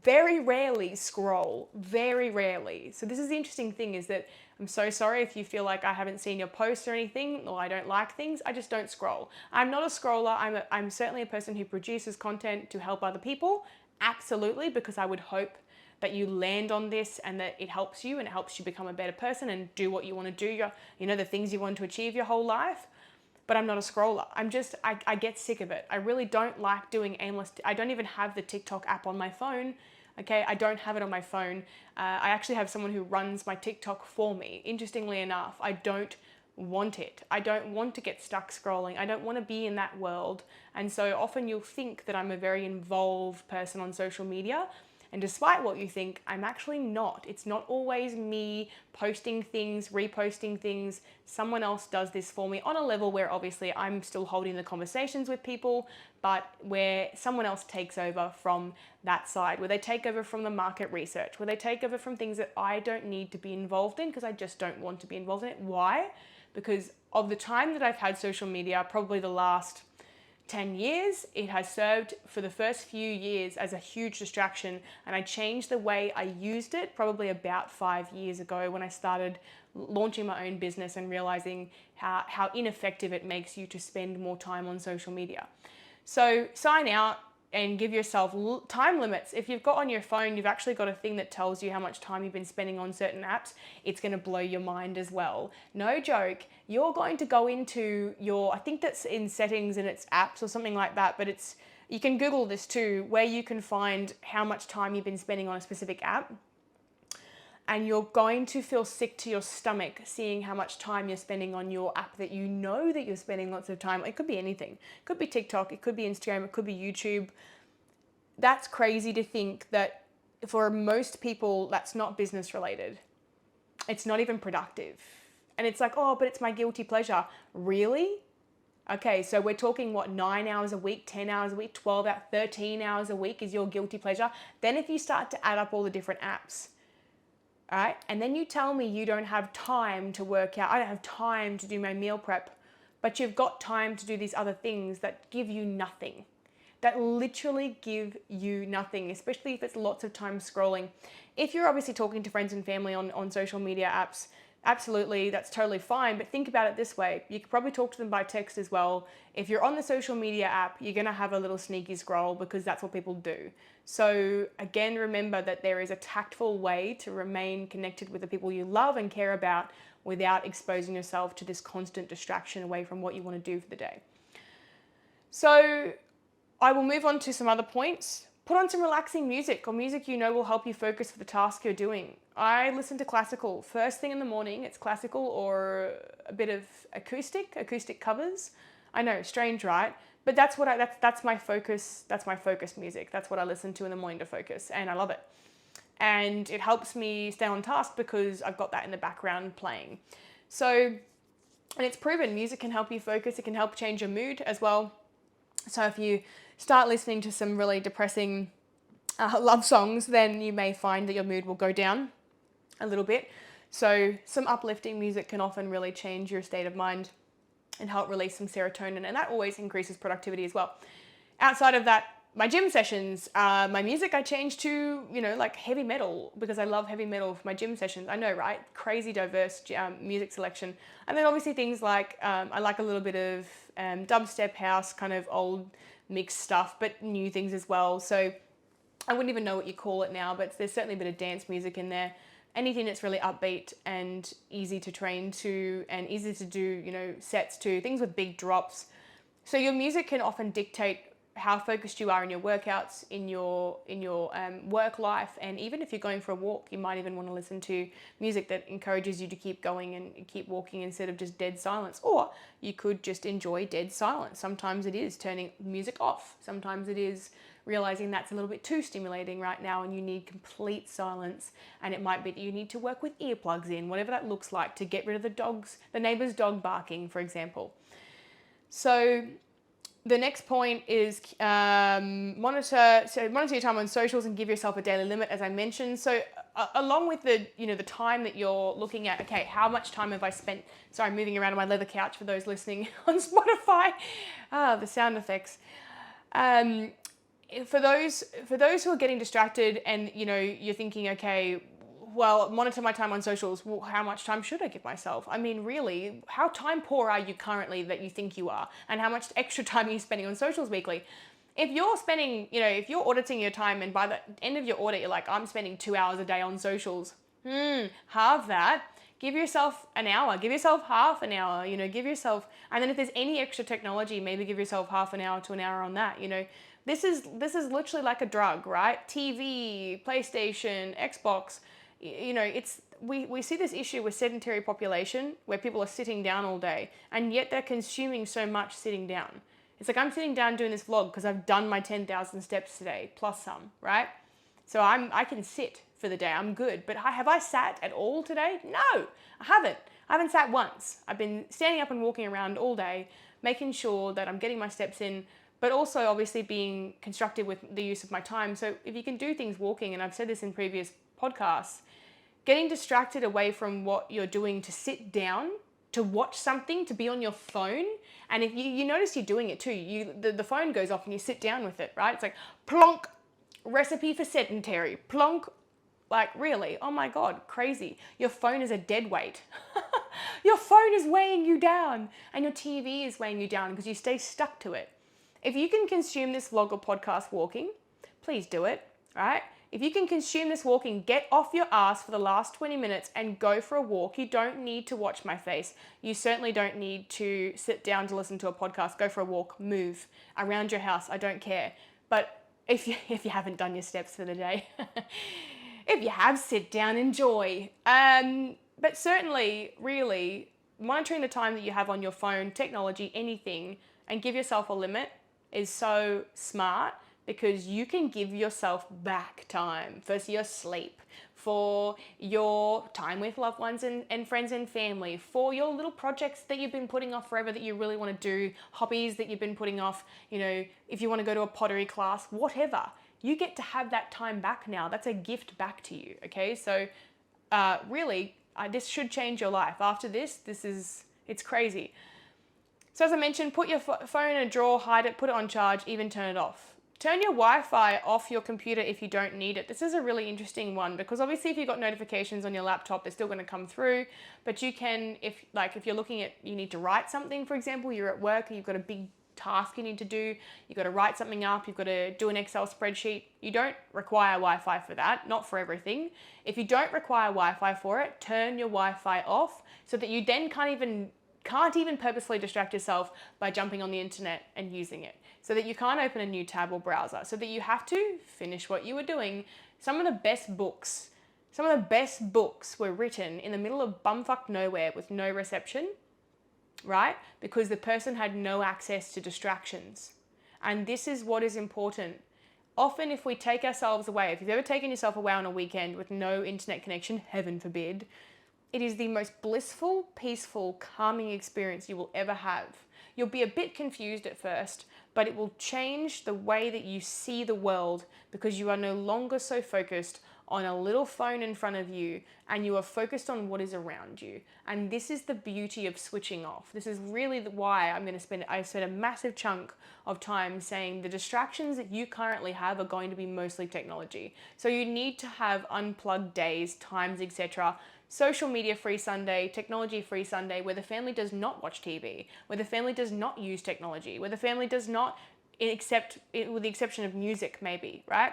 very rarely scroll, very rarely. So this is the interesting thing, is that I'm so sorry if you feel like I haven't seen your posts or anything, or I don't like things. I just don't scroll. I'm not a scroller. I'm certainly a person who produces content to help other people. Absolutely, because I would hope that you land on this and that it helps you and it helps you become a better person and do what you want to do, the things you want to achieve your whole life. But I'm not a scroller. I get sick of it. I really don't like doing aimless. I don't even have the TikTok app on my phone. Okay, I don't have it on my phone. I actually have someone who runs my TikTok for me. Interestingly enough, I don't want it. I don't want to get stuck scrolling. I don't want to be in that world. And so often you'll think that I'm a very involved person on social media. And despite what you think, I'm actually not. It's not always me posting things, reposting things. Someone else does this for me on a level where obviously I'm still holding the conversations with people, but where someone else takes over from that side, where they take over from the market research, where they take over from things that I don't need to be involved in because I just don't want to be involved in it. Why? Because of the time that I've had social media, probably the last 10 years, it has served for the first few years as a huge distraction, and I changed the way I used it probably about 5 years ago when I started launching my own business and realizing how ineffective it makes you to spend more time on social media. So sign out and give yourself time limits. If you've got on your phone, you've actually got a thing that tells you how much time you've been spending on certain apps. It's going to blow your mind as well. No joke. You're going to go into I think that's in settings and it's apps or something like that, but you can Google this too, where you can find how much time you've been spending on a specific app. And you're going to feel sick to your stomach seeing how much time you're spending on your app that you know that you're spending lots of time. It could be anything. It could be TikTok, it could be Instagram, it could be YouTube. That's crazy to think that for most people, that's not business related. It's not even productive. And it's like, oh, but it's my guilty pleasure. Really? Okay, so we're talking 9 hours a week, 10 hours a week, 12 hours, 13 hours a week is your guilty pleasure. Then if you start to add up all the different apps, all right, and then you tell me you don't have time to work out, I don't have time to do my meal prep, but you've got time to do these other things that give you nothing, that literally give you nothing, especially if it's lots of time scrolling. If you're obviously talking to friends and family on social media apps, absolutely, that's totally fine. But think about it this way. You could probably talk to them by text as well. If you're on the social media app, you're going to have a little sneaky scroll because that's what people do. So again, remember that there is a tactful way to remain connected with the people you love and care about without exposing yourself to this constant distraction away from what you want to do for the day. So I will move on to some other points. Put on some relaxing music, or music you know will help you focus for the task you're doing. I listen to classical. First thing in the morning, it's classical or a bit of acoustic covers. I know, strange, right? But that's my focus. That's my focus music. That's what I listen to in the morning to focus, and I love it. And it helps me stay on task because I've got that in the background playing. So And it's proven music can help you focus. It can help change your mood as well. So if you start listening to some really depressing love songs, then you may find that your mood will go down a little bit. So some uplifting music can often really change your state of mind and help release some serotonin, and that always increases productivity as well. Outside of that, my gym sessions, my music I changed to, like heavy metal, because I love heavy metal for my gym sessions. I know, right? Crazy diverse music selection. And then obviously things like, I like a little bit of dubstep, house, kind of old mixed stuff, but new things as well. So I wouldn't even know what you call it now, but there's certainly a bit of dance music in there. Anything that's really upbeat and easy to train to and easy to do, sets to, things with big drops. So your music can often dictate how focused you are in your workouts, in your work life, and even if you're going for a walk, you might even want to listen to music that encourages you to keep going and keep walking instead of just dead silence. Or you could just enjoy dead silence. Sometimes it is turning music off. Sometimes it is realizing that's a little bit too stimulating right now and you need complete silence, and it might be that you need to work with earplugs in, whatever that looks like, to get rid of the neighbor's dog barking, for example. So the next point is monitor your time on socials and give yourself a daily limit, as I mentioned. So along with the time that you're looking at, okay, how much time have I spent? Sorry, I'm moving around on my leather couch for those listening on Spotify. The sound effects. For those who are getting distracted and you're thinking, okay, well, monitor my time on socials. Well, how much time should I give myself? I mean, really, how time poor are you currently that you think you are? And how much extra time are you spending on socials weekly? If you're spending, if you're auditing your time and by the end of your audit, you're like, I'm spending 2 hours a day on socials. Halve that. Give yourself an hour. Give yourself half an hour. Give yourself, and then if there's any extra technology, maybe give yourself half an hour to an hour on that. This is literally like a drug, right? TV, PlayStation, Xbox. We see this issue with sedentary population where people are sitting down all day and yet they're consuming so much sitting down. It's like, I'm sitting down doing this vlog because I've done my 10,000 steps today, plus some, right? So I can sit for the day, I'm good. But have I sat at all today? No, I haven't. I haven't sat once. I've been standing up and walking around all day, making sure that I'm getting my steps in, but also obviously being constructive with the use of my time. So if you can do things walking, and I've said this in previous podcasts, getting distracted away from what you're doing to sit down, to watch something, to be on your phone. And if you notice you're doing it too, the phone goes off and you sit down with it, right? It's like plonk, recipe for sedentary, plonk. Like, really? Oh my God, crazy. Your phone is a dead weight. Your phone is weighing you down and your TV is weighing you down because you stay stuck to it. If you can consume this vlog or podcast walking, please do it, right? If you can consume this walking, get off your ass for the last 20 minutes and go for a walk. You don't need to watch my face. You certainly don't need to sit down to listen to a podcast. Go for a walk, move around your house. I don't care. But if you haven't done your steps for the day, if you have, sit down, enjoy. But certainly, really, monitoring the time that you have on your phone, technology, anything, and give yourself a limit is so smart, because you can give yourself back time for your sleep, for your time with loved ones and friends and family, for your little projects that you've been putting off forever that you really want to do, hobbies that you've been putting off, if you want to go to a pottery class, whatever. You get to have that time back now. That's a gift back to you, okay? So really, this should change your life. After this, it's crazy. So as I mentioned, put your phone in a drawer, hide it, put it on charge, even turn it off. Turn your Wi-Fi off your computer if you don't need it. This is a really interesting one, because obviously if you've got notifications on your laptop, they're still going to come through, but you can, if you're looking at, you need to write something, for example, you're at work and you've got a big task you need to do, you've got to write something up, you've got to do an Excel spreadsheet, you don't require Wi-Fi for that, not for everything. If you don't require Wi-Fi for it, turn your Wi-Fi off so that you then can't even purposely distract yourself by jumping on the internet and using it, so that you can't open a new tab or browser, so that you have to finish what you were doing. Some of the best books were written in the middle of bumfuck nowhere with no reception, right? Because the person had no access to distractions. And this is what is important. Often if we take ourselves away, if you've ever taken yourself away on a weekend with no internet connection, heaven forbid, It is the most blissful, peaceful, calming experience you will ever have. You'll be a bit confused at first, but it will change the way that you see the world because you are no longer so focused on a little phone in front of you and you are focused on what is around you. And this is the beauty of switching off. This is really why I spend a massive chunk of time saying the distractions that you currently have are going to be mostly technology. So you need to have unplugged days, times, etc. Social media free Sunday, technology free Sunday, where the family does not watch TV, where the family does not use technology, where the family does not, with the exception of music maybe, right?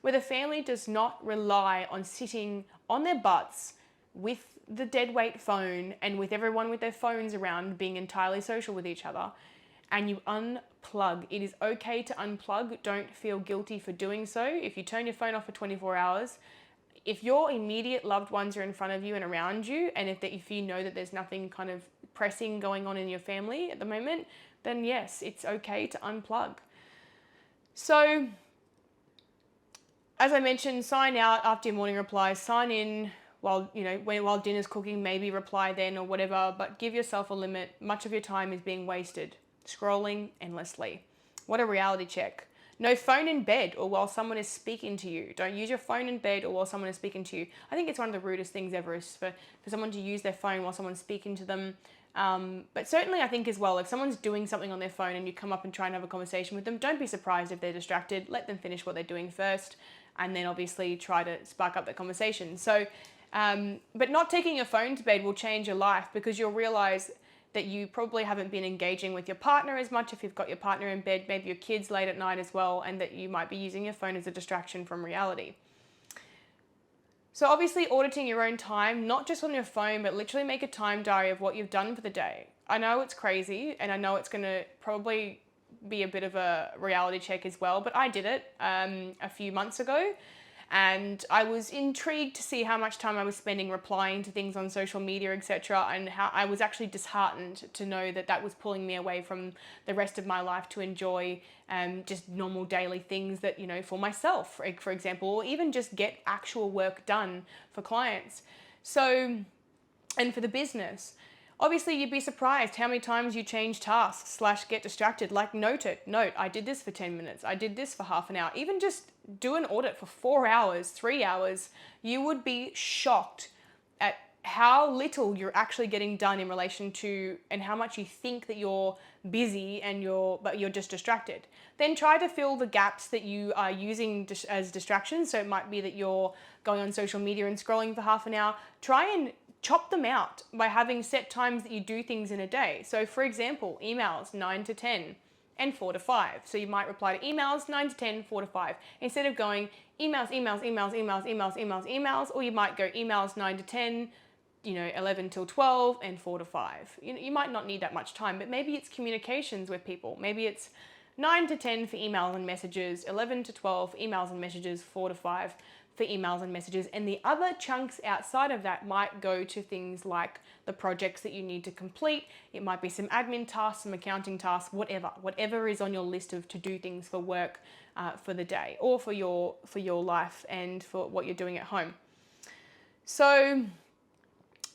Where the family does not rely on sitting on their butts with the deadweight phone and with everyone with their phones around being entirely social with each other, and you unplug. It is okay to unplug. Don't feel guilty for doing so. If you turn your phone off for 24 hours, if your immediate loved ones are in front of you and around you, and if you know that there's nothing kind of pressing going on in your family at the moment, then yes, it's okay to unplug. So, as I mentioned, sign out after your morning replies, sign in while dinner's cooking, maybe reply then or whatever, but give yourself a limit. Much of your time is being wasted scrolling endlessly. What a reality check. No phone in bed or while someone is speaking to you. Don't use your phone in bed or while someone is speaking to you. I think it's one of the rudest things ever is for someone to use their phone while someone's speaking to them. But certainly I think as well, if someone's doing something on their phone and you come up and try and have a conversation with them, don't be surprised if they're distracted. Let them finish what they're doing first and then obviously try to spark up that conversation. So, but not taking your phone to bed will change your life because you'll realize that you probably haven't been engaging with your partner as much if you've got your partner in bed, maybe your kids late at night as well, and that you might be using your phone as a distraction from reality. So obviously auditing your own time, not just on your phone, but literally make a time diary of what you've done for the day. I know it's crazy and I know it's going to probably be a bit of a reality check as well, but I did it a few months ago. And I was intrigued to see how much time I was spending replying to things on social media, etc. And how I was actually disheartened to know that that was pulling me away from the rest of my life to enjoy just normal daily things that, for myself, for example, or even just get actual work done for clients. So, and for the business. Obviously, you'd be surprised how many times you change tasks / get distracted. Like note, I did this for 10 minutes. I did this for half an hour. Even just do an audit for 4 hours, 3 hours. You would be shocked at how little you're actually getting done in relation to and how much you think that you're busy but you're just distracted. Then try to fill the gaps that you are using as distractions. So it might be that you're going on social media and scrolling for half an hour. Try and chop them out by having set times that you do things in a day. So for example, emails 9 to 10 and 4 to 5. So you might reply to emails 9 to 10, 4 to 5. Instead of going emails, or you might go emails 9 to 10, 11 till 12 and 4 to 5. You might not need that much time, but maybe it's communications with people. Maybe it's 9 to 10 for emails and messages, 11 to 12 for emails and messages, 4 to 5 for emails and messages, and the other chunks outside of that might go to things like the projects that you need to complete. It might be some admin tasks, some accounting tasks, whatever is on your list of to-do things for work for the day or for your life and for what you're doing at home. So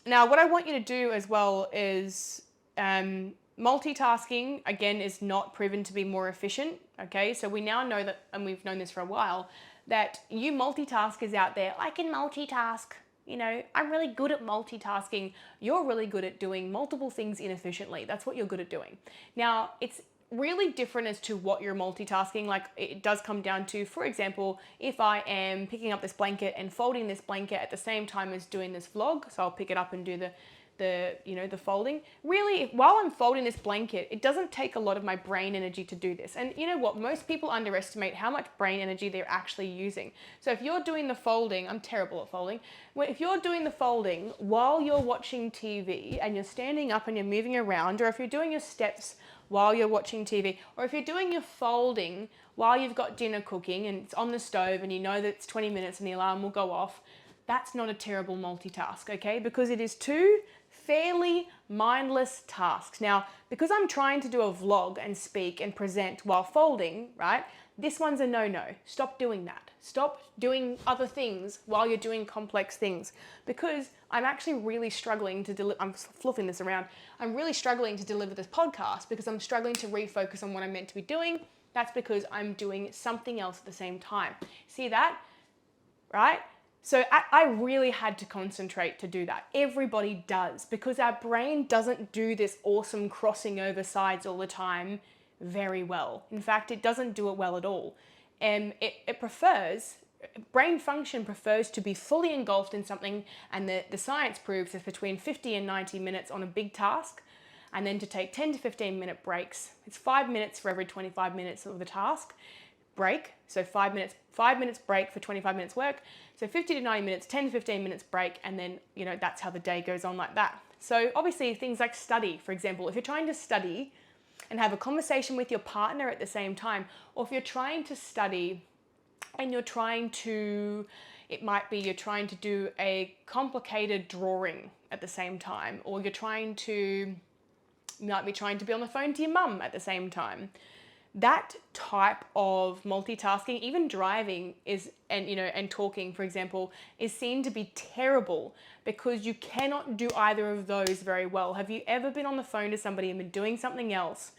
now what I want you to do as well is multitasking, again, is not proven to be more efficient. Okay, so we now know that, and we've known this for a while, that you multitaskers out there, I can multitask, I'm really good at multitasking. You're really good at doing multiple things inefficiently. That's what you're good at doing. Now, it's really different as to what you're multitasking. Like it does come down to, for example, if I am picking up this blanket and folding this blanket at the same time as doing this vlog, so I'll pick it up and do the folding. Really, while I'm folding this blanket, it doesn't take a lot of my brain energy to do this. And you know what? Most people underestimate how much brain energy they're actually using. So if you're doing the folding, I'm terrible at folding. If you're doing the folding while you're watching TV and you're standing up and you're moving around, or if you're doing your steps while you're watching TV, or if you're doing your folding while you've got dinner cooking and it's on the stove and you know that it's 20 minutes and the alarm will go off, that's not a terrible multitask, okay? Because it is two fairly mindless tasks. Now, because I'm trying to do a vlog and speak and present while folding, right? This one's a no-no. Stop doing that. Stop doing other things while you're doing complex things, because I'm actually really struggling to deliver. I'm fluffing this around. I'm really struggling to deliver this podcast because I'm struggling to refocus on what I'm meant to be doing. That's because I'm doing something else at the same time. See that? Right? So I really had to concentrate to do that. Everybody does, because our brain doesn't do this awesome crossing over sides all the time very well. In fact, it doesn't do it well at all. And brain function prefers to be fully engulfed in something, and the science proves it's between 50 and 90 minutes on a big task, and then to take 10 to 15 minute breaks. It's 5 minutes for every 25 minutes of the task break. So 5 minutes break for 25 minutes work. So 50 to 90 minutes, 10 to 15 minutes break, and then, that's how the day goes on like that. So obviously things like study, for example, if you're trying to study and have a conversation with your partner at the same time, or if you're trying to study and you're trying to do a complicated drawing at the same time, or you might be trying to be on the phone to your mum at the same time. That type of multitasking, even driving and talking, for example, is seen to be terrible because you cannot do either of those very well. Have you ever been on the phone to somebody and been doing something else,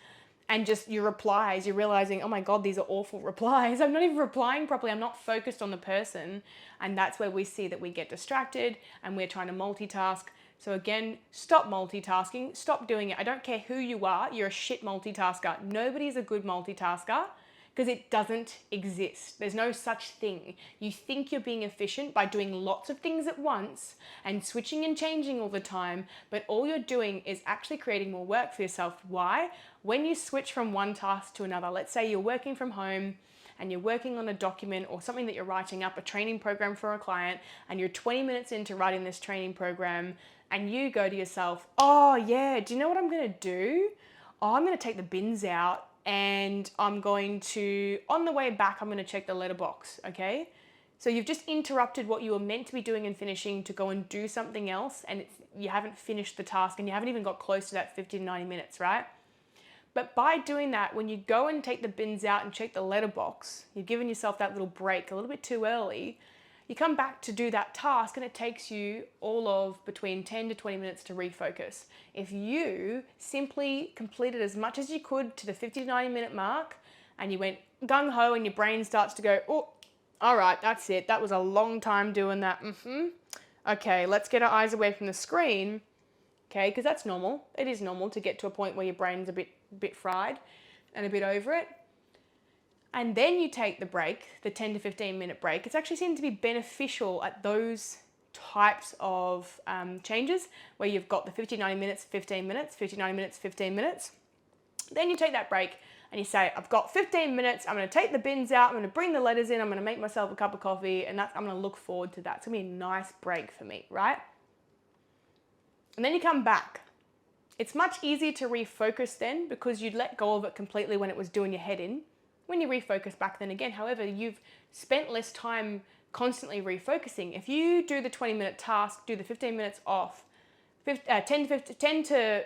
and just your replies, you're realizing, oh my God, these are awful replies. I'm not even replying properly. I'm not focused on the person. And that's where we see that we get distracted and we're trying to multitask. So again, stop multitasking, stop doing it. I don't care who you are, you're a shit multitasker. Nobody's a good multitasker because it doesn't exist. There's no such thing. You think you're being efficient by doing lots of things at once and switching and changing all the time, but all you're doing is actually creating more work for yourself. Why? When you switch from one task to another, let's say you're working from home and you're working on a document or something that you're writing up, a training program for a client, and you're 20 minutes into writing this training program, and you go to yourself, oh yeah, do you know what I'm gonna do? Oh, I'm gonna take the bins out, and on the way back, I'm gonna check the letterbox, okay? So you've just interrupted what you were meant to be doing and finishing to go and do something else, and you haven't finished the task, and you haven't even got close to that 50 to 90 minutes, right? But by doing that, when you go and take the bins out and check the letterbox, you've given yourself that little break a little bit too early. You come back to do that task and it takes you all of between 10 to 20 minutes to refocus. If you simply completed as much as you could to the 50 to 90 minute mark and you went gung-ho and your brain starts to go, oh, all right, that's it. That was a long time doing that. Okay, let's get our eyes away from the screen. Okay, because that's normal. It is normal to get to a point where your brain's a bit fried and a bit over it. And then you take the break, the 10 to 15 minute break. It's actually seemed to be beneficial at those types of changes where you've got the 50, 90 minutes, 15 minutes, 50, 90 minutes, 15 minutes. Then you take that break and you say, I've got 15 minutes, I'm gonna take the bins out, I'm gonna bring the letters in, I'm gonna make myself a cup of coffee, and I'm gonna look forward to that. It's gonna be a nice break for me, right? And then you come back. It's much easier to refocus then because you'd let go of it completely when it was doing your head in. When you refocus back then again, however, you've spent less time constantly refocusing. If you do the 20-minute task, do the 15 minutes off, 10 to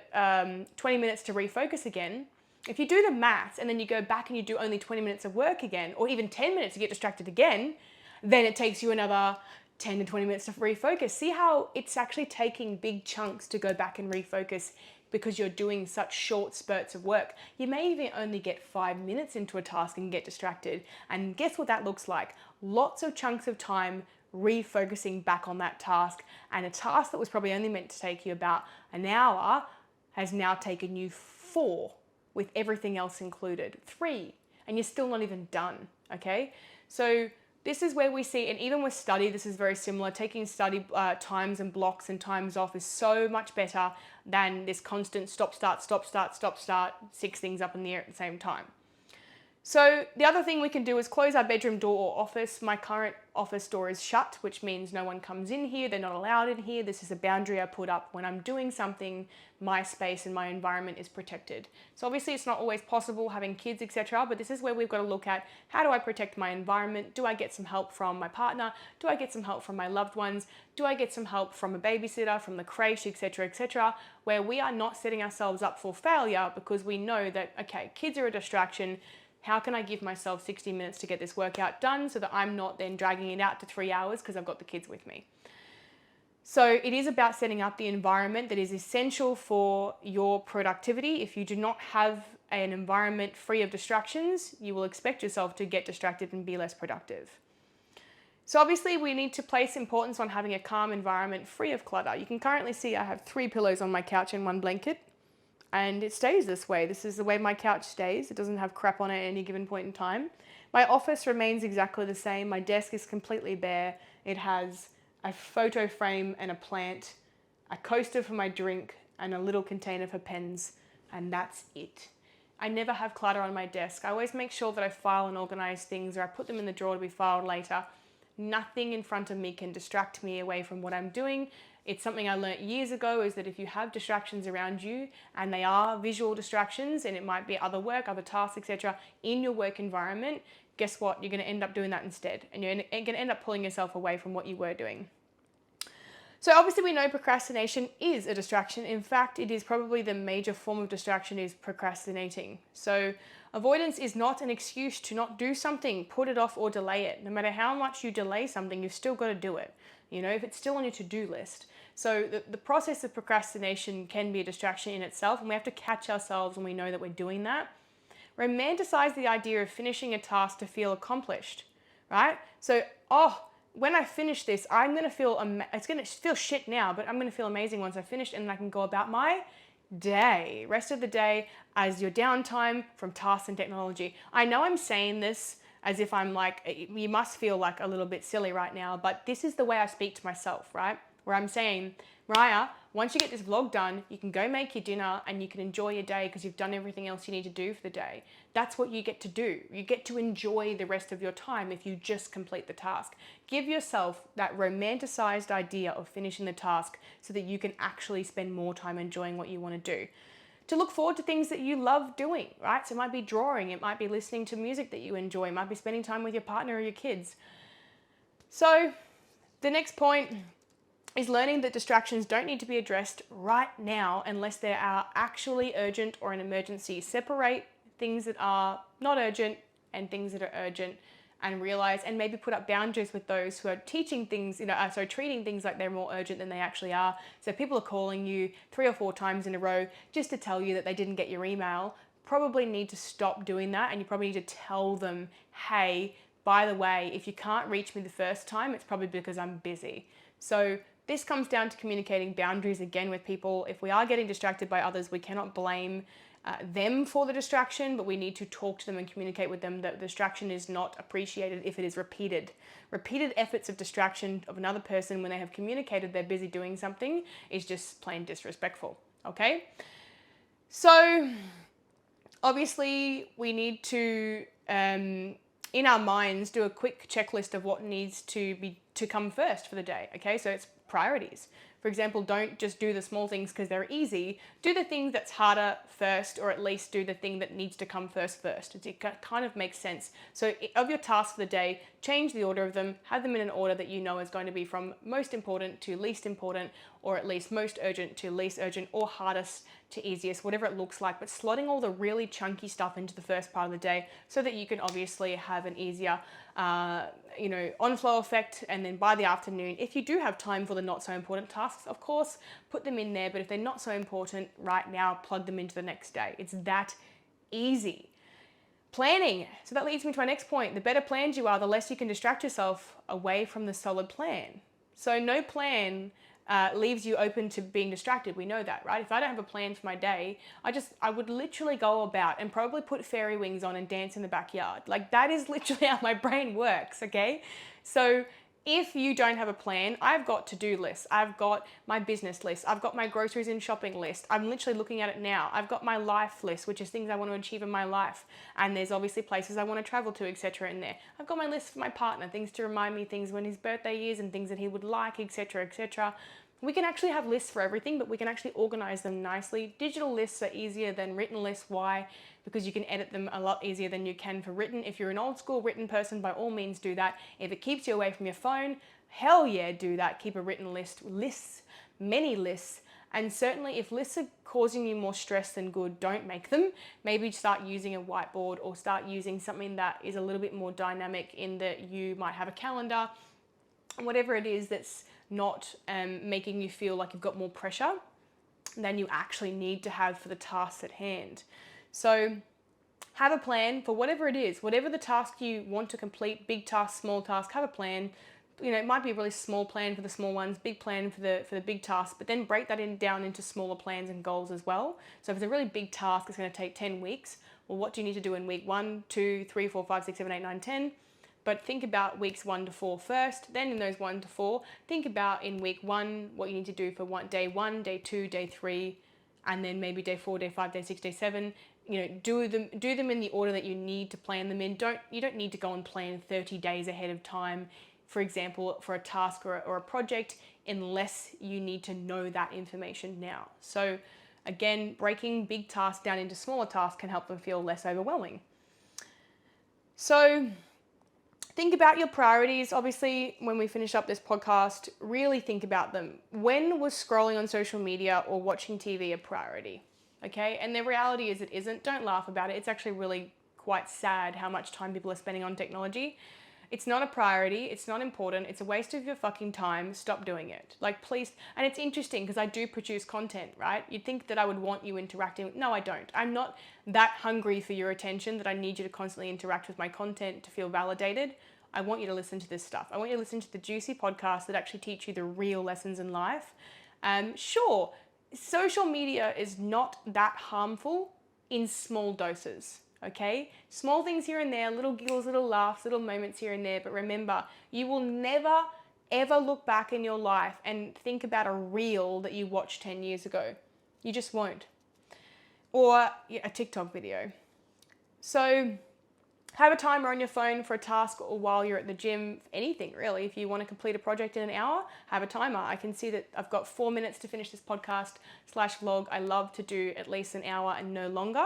20 minutes to refocus again, if you do the maths and then you go back and you do only 20 minutes of work again, or even 10 minutes to get distracted again, then it takes you another 10 to 20 minutes to refocus. See how it's actually taking big chunks to go back and refocus because you're doing such short spurts of work. You may even only get 5 minutes into a task and get distracted. And guess what that looks like? Lots of chunks of time refocusing back on that task. And a task that was probably only meant to take you about an hour has now taken you 4 with everything else included, 3, and you're still not even done, okay? So this is where we see, and even with study, this is very similar. Taking study times and blocks and times off is so much better than this constant stop, start, 6 things up in the air at the same time. So the other thing we can do is close our bedroom door or office. My current office door is shut, which means no one comes in here. They're not allowed in here. This is a boundary I put up. When I'm doing something, my space and my environment is protected. So obviously it's not always possible having kids, etc. But this is where we've got to look at, how do I protect my environment? Do I get some help from my partner? Do I get some help from my loved ones? Do I get some help from a babysitter, from the creche, etc., etc., where we are not setting ourselves up for failure because we know that, okay, kids are a distraction. How can I give myself 60 minutes to get this workout done so that I'm not then dragging it out to 3 hours because I've got the kids with me? So it is about setting up the environment that is essential for your productivity. If you do not have an environment free of distractions, you will expect yourself to get distracted and be less productive. So obviously we need to place importance on having a calm environment free of clutter. You can currently see I have 3 pillows on my couch and 1 blanket, and it stays this way. This is the way my couch stays. It doesn't have crap on it at any given point in time. My office remains exactly the same. My desk is completely bare. It has a photo frame and a plant, a coaster for my drink, and a little container for pens, and that's it. I never have clutter on my desk. I always make sure that I file and organize things, or I put them in the drawer to be filed later. Nothing in front of me can distract me away from what I'm doing. It's something I learned years ago, is that if you have distractions around you, and they are visual distractions, and it might be other work, other tasks, etc., in your work environment, guess what? You're going to end up doing that instead, and you're going to end up pulling yourself away from what you were doing. So obviously we know procrastination is a distraction. In fact, it is probably the major form of distraction is procrastinating. So avoidance is not an excuse to not do something, put it off or delay it. No matter how much you delay something, you've still got to do it. If it's still on your to-do list. So the process of procrastination can be a distraction in itself, and we have to catch ourselves when we know that we're doing that. Romanticize the idea of finishing a task to feel accomplished, right? So, when I finish this, I'm going to feel, it's going to feel shit now, but I'm going to feel amazing once I finish, and then I can go about my day, rest of the day as your downtime from tasks and technology. I know I'm saying this as if I'm like, you must feel like a little bit silly right now, but this is the way I speak to myself, right? Where I'm saying, Mariah, once you get this vlog done, you can go make your dinner and you can enjoy your day because you've done everything else you need to do for the day. That's what you get to do. You get to enjoy the rest of your time if you just complete the task. Give yourself that romanticized idea of finishing the task so that you can actually spend more time enjoying what you want to do. To look forward to things that you love doing, right? So it might be drawing, it might be listening to music that you enjoy, it might be spending time with your partner or your kids. So the next point is learning that distractions don't need to be addressed right now unless they are actually urgent or an emergency. Separate things that are not urgent and things that are urgent, and realize and maybe put up boundaries with those who are teaching things, treating things like they're more urgent than they actually are. So if people are calling you 3 or 4 times in a row just to tell you that they didn't get your email, probably need to stop doing that, and you probably need to tell them, hey, by the way, if you can't reach me the first time, it's probably because I'm busy. So this comes down to communicating boundaries again with people. If we are getting distracted by others, we cannot blame them for the distraction, but we need to talk to them and communicate with them that the distraction is not appreciated if it is repeated. Repeated efforts of distraction of another person when they have communicated they're busy doing something is just plain disrespectful, okay? So obviously we need to, in our minds, do a quick checklist of what needs to come first for the day, okay? So it's priorities. For example, don't just do the small things because they're easy. Do the thing that's harder first, or at least do the thing that needs to come first. It kind of makes sense. So of your tasks for the day, change the order of them, have them in an order that you know is going to be from most important to least important, or at least most urgent to least urgent, or hardest to easiest, whatever it looks like, but slotting all the really chunky stuff into the first part of the day so that you can obviously have an easier on-flow effect. And then by the afternoon, if you do have time for the not so important tasks, of course, put them in there. But if they're not so important right now, plug them into the next day. It's that easy. Planning. So that leads me to my next point. The better planned you are, the less you can distract yourself away from the solid plan. So no plan leaves you open to being distracted. We know that, right? If I don't have a plan for my day, I would literally go about and probably put fairy wings on and dance in the backyard. Like, that is literally how my brain works, okay? So if you don't have a plan, I've got to-do lists. I've got my business list. I've got my groceries and shopping list. I'm literally looking at it now. I've got my life list, which is things I want to achieve in my life. And there's obviously places I want to travel to, etc. in there. I've got my list for my partner, things to remind me things when his birthday is and things that he would like, etc., etc. We can actually have lists for everything, but we can actually organize them nicely. Digital lists are easier than written lists. Why? Because you can edit them a lot easier than you can for written. If you're an old school written person, by all means do that. If it keeps you away from your phone, hell yeah, do that. Keep a written list, many lists, And certainly if lists are causing you more stress than good, don't make them. Maybe start using a whiteboard or start using something that is a little bit more dynamic in that you might have a calendar, whatever it is that's not making you feel like you've got more pressure than you actually need to have for the tasks at hand. So have a plan for whatever it is, whatever the task you want to complete, big task, small task, have a plan. It might be a really small plan for the small ones, big plan for the big tasks, but then break that down into smaller plans and goals as well. So if it's a really big task, it's going to take 10 weeks. Well, what do you need to do in week 1, 2, 3, 4, 5, 6, 7, 8, 9, 10? But think about weeks 1 to 4 first. Then in those 1 to 4, think about in week 1 what you need to do for day 1, day 2, day 3, and then maybe day 4, day 5, day 6, day 7. Do them in the order that you need to plan them in. You don't need to go and plan 30 days ahead of time, for example, for a task or a project, unless you need to know that information now. So again, breaking big tasks down into smaller tasks can help them feel less overwhelming. So think about your priorities. Obviously, when we finish up this podcast, really think about them. When was scrolling on social media or watching TV a priority? Okay, and the reality is it isn't. Don't laugh about it. It's actually really quite sad how much time people are spending on technology. It's not a priority. It's not important. It's a waste of your fucking time. Stop doing it. Like, please. And it's interesting because I do produce content, right? You'd think that I would want you interacting. No, I don't. I'm not that hungry for your attention that I need you to constantly interact with my content to feel validated. I want you to listen to this stuff. I want you to listen to the juicy podcasts that actually teach you the real lessons in life. Sure, social media is not that harmful in small doses, okay? Small things here and there, little giggles, little laughs, little moments here and there. But remember, you will never, ever look back in your life and think about a reel that you watched 10 years ago. You just won't. Or a TikTok video. So have a timer on your phone for a task or while you're at the gym, anything really. If you want to complete a project in an hour, have a timer. I can see that I've got 4 minutes to finish this podcast/vlog. I love to do at least an hour and no longer.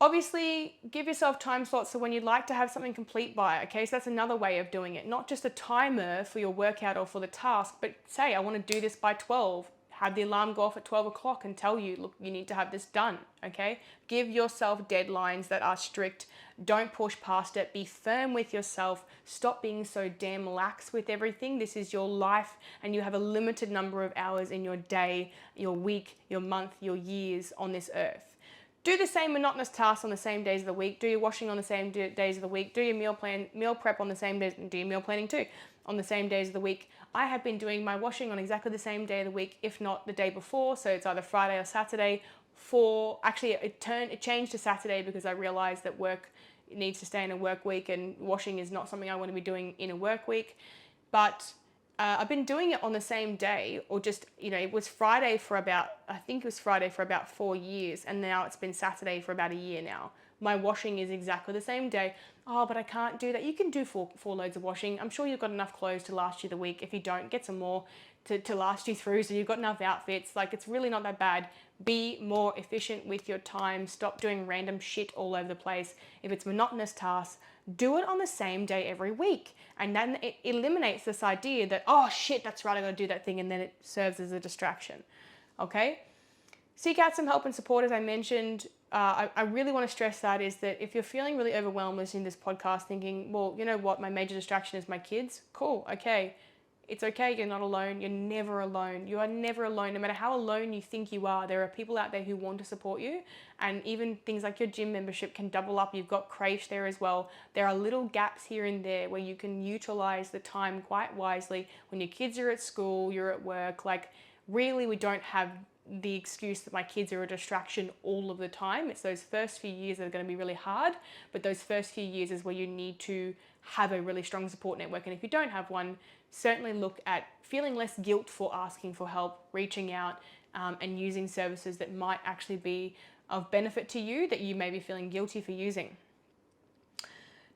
Obviously, give yourself time slots so when you'd like to have something complete by, okay? So that's another way of doing it. Not just a timer for your workout or for the task, but say, I want to do this by 12. Have the alarm go off at 12 o'clock and tell you, look, you need to have this done, okay? Give yourself deadlines that are strict. Don't push past it. Be firm with yourself. Stop being so damn lax with everything. This is your life and you have a limited number of hours in your day, your week, your month, your years on this earth. Do the same monotonous tasks on the same days of the week. Do your washing on the same days of the week. Do your meal prep on the same days. Do your meal planning too on the same days of the week. I have been doing my washing on exactly the same day of the week, if not the day before. So it's either Friday or Saturday. It changed to Saturday because I realized that work needs to stay in a work week and washing is not something I want to be doing in a work week. But I've been doing it on the same day, or just, it was Friday for about, I think it was Friday for about 4 years, and now it's been Saturday for about a year now. My washing is exactly the same day. Oh, but I can't do that. You can do four loads of washing. I'm sure you've got enough clothes to last you the week. If you don't, get some more to last you through, so you've got enough outfits. Like, it's really not that bad. Be more efficient with your time. Stop doing random shit all over the place. If it's monotonous tasks, do it on the same day every week. And then it eliminates this idea that, oh shit, that's right, I gotta do that thing, and then it serves as a distraction, okay? Seek out some help and support, as I mentioned. I really want to stress that is that if you're feeling really overwhelmed listening to this podcast thinking, well, you know what, my major distraction is my kids, cool, okay. It's okay, you're not alone. You're never alone. You are never alone. No matter how alone you think you are, there are people out there who want to support you. And even things like your gym membership can double up. You've got creche there as well. There are little gaps here and there where you can utilize the time quite wisely. When your kids are at school, you're at work, like really we don't have the excuse that my kids are a distraction all of the time. It's those first few years that are going to be really hard, but those first few years is where you need to have a really strong support network. And if you don't have one, certainly look at feeling less guilt for asking for help, reaching out, and using services that might actually be of benefit to you that you may be feeling guilty for using.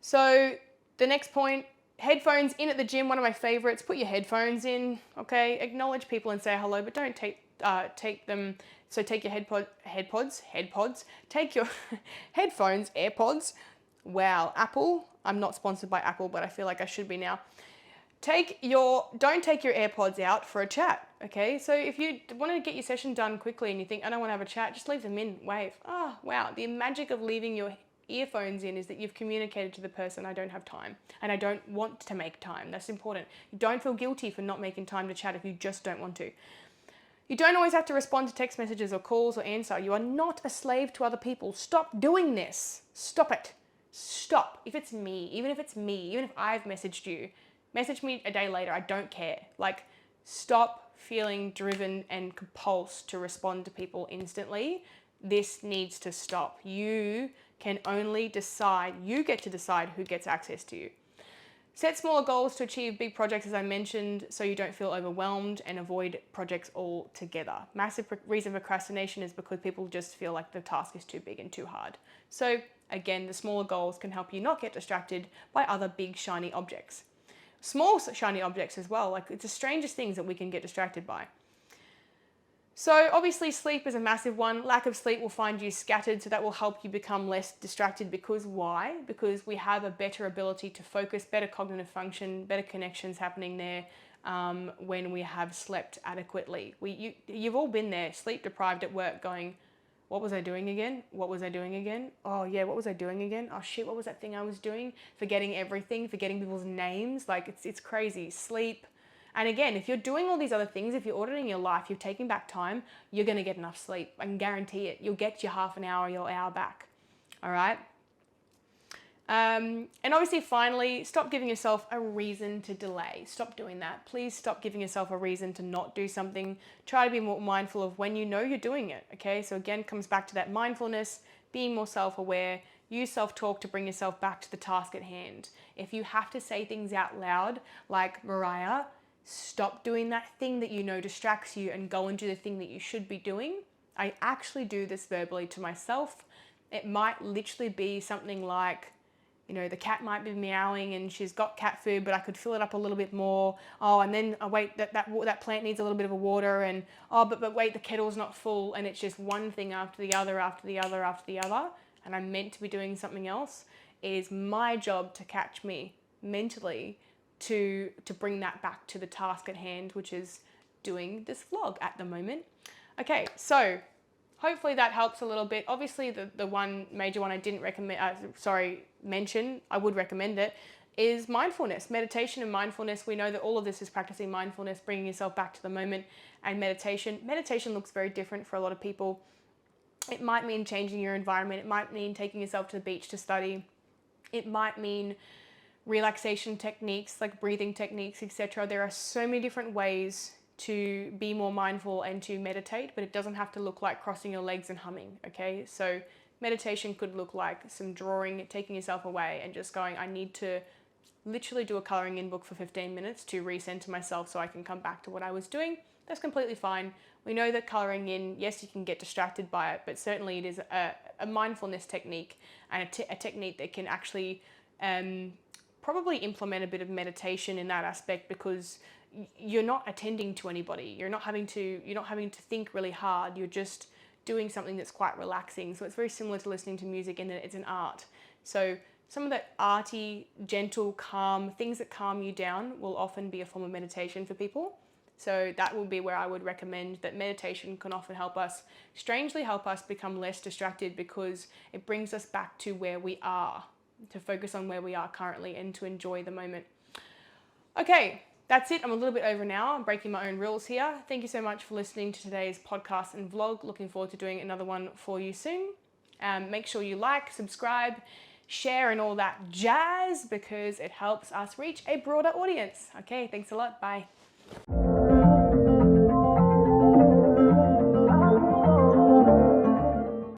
So the next point, headphones in at the gym, one of my favorites. Put your headphones in, okay? Acknowledge people and say hello, but don't take them. So take your headpods, take your headphones, AirPods. Wow, Apple. I'm not sponsored by Apple, but I feel like I should be now. Don't take your AirPods out for a chat, okay? So if you want to get your session done quickly and you think, I don't want to have a chat, just leave them in, wave. Oh, wow. The magic of leaving your earphones in is that you've communicated to the person, I don't have time and I don't want to make time. That's important. You don't feel guilty for not making time to chat if you just don't want to. You don't always have to respond to text messages or calls or answer. You are not a slave to other people. Stop doing this. Stop it. Stop. Even if I've messaged you, message me a day later. I don't care. Like, stop feeling driven and compulsed to respond to people instantly. This needs to stop. You can only decide, you get to decide who gets access to you. Set smaller goals to achieve big projects, as I mentioned, so you don't feel overwhelmed, and avoid projects altogether. Massive reason for procrastination is because people just feel like the task is too big and too hard. So again, the smaller goals can help you not get distracted by other big shiny objects. Small shiny objects as well, like it's the strangest things that we can get distracted by. So obviously sleep is a massive one. Lack of sleep will find you scattered, so that will help you become less distracted. Because why? Because we have a better ability to focus, better cognitive function, better connections happening there when we have slept adequately. You've all been there, sleep deprived at work, going, what was I doing again? What was I doing again? Oh yeah, what was I doing again? Oh shit, what was that thing I was doing? Forgetting everything, forgetting people's names. Like it's crazy. Sleep. And again, if you're doing all these other things, if you're ordering your life, you're taking back time, you're going to get enough sleep. I can guarantee it. You'll get your half an hour, your hour back. All right. And obviously, finally, stop giving yourself a reason to delay. Stop doing that. Please stop giving yourself a reason to not do something. Try to be more mindful of when you know you're doing it. Okay. So again, comes back to that mindfulness, being more self-aware. Use self-talk to bring yourself back to the task at hand. If you have to say things out loud, like Mariah, stop doing that thing that you know distracts you and go and do the thing that you should be doing. I actually do this verbally to myself. It might literally be something like, the cat might be meowing and she's got cat food, but I could fill it up a little bit more. Oh, and then wait, that plant needs a little bit of a water, and but wait, the kettle's not full, and it's just one thing after the other, after the other, after the other, and I'm meant to be doing something else. It is my job to catch me mentally to bring that back to the task at hand, which is doing this vlog at the moment. Okay, so hopefully that helps a little bit. Obviously, the one major one I didn't mention, I would recommend it, is mindfulness. Meditation and mindfulness. We know that all of this is practicing mindfulness, bringing yourself back to the moment, and meditation. Meditation looks very different for a lot of people. It might mean changing your environment. It might mean taking yourself to the beach to study. It might mean relaxation techniques like breathing techniques, etc. There are so many different ways to be more mindful and to meditate, but it doesn't have to look like crossing your legs and humming, okay? So meditation could look like some drawing, taking yourself away and just going, I need to literally do a coloring in book for 15 minutes to recenter myself so I can come back to what I was doing. That's completely fine. We know that coloring in, yes, you can get distracted by it, but certainly it is a mindfulness technique and a technique that can actually probably implement a bit of meditation in that aspect, because you're not attending to anybody. You're not having to think really hard. You're just doing something that's quite relaxing. So it's very similar to listening to music in that it's an art. So some of that arty, gentle, calm, things that calm you down will often be a form of meditation for people. So that will be where I would recommend that meditation can often strangely help us become less distracted, because it brings us back to where we are, to focus on where we are currently and to enjoy the moment. Okay, that's it. I'm a little bit over now. I'm breaking my own rules here. Thank you so much for listening to today's podcast and vlog. Looking forward to doing another one for you soon. Make sure you like, subscribe, share and all that jazz, because it helps us reach a broader audience. Okay, thanks a lot. Bye.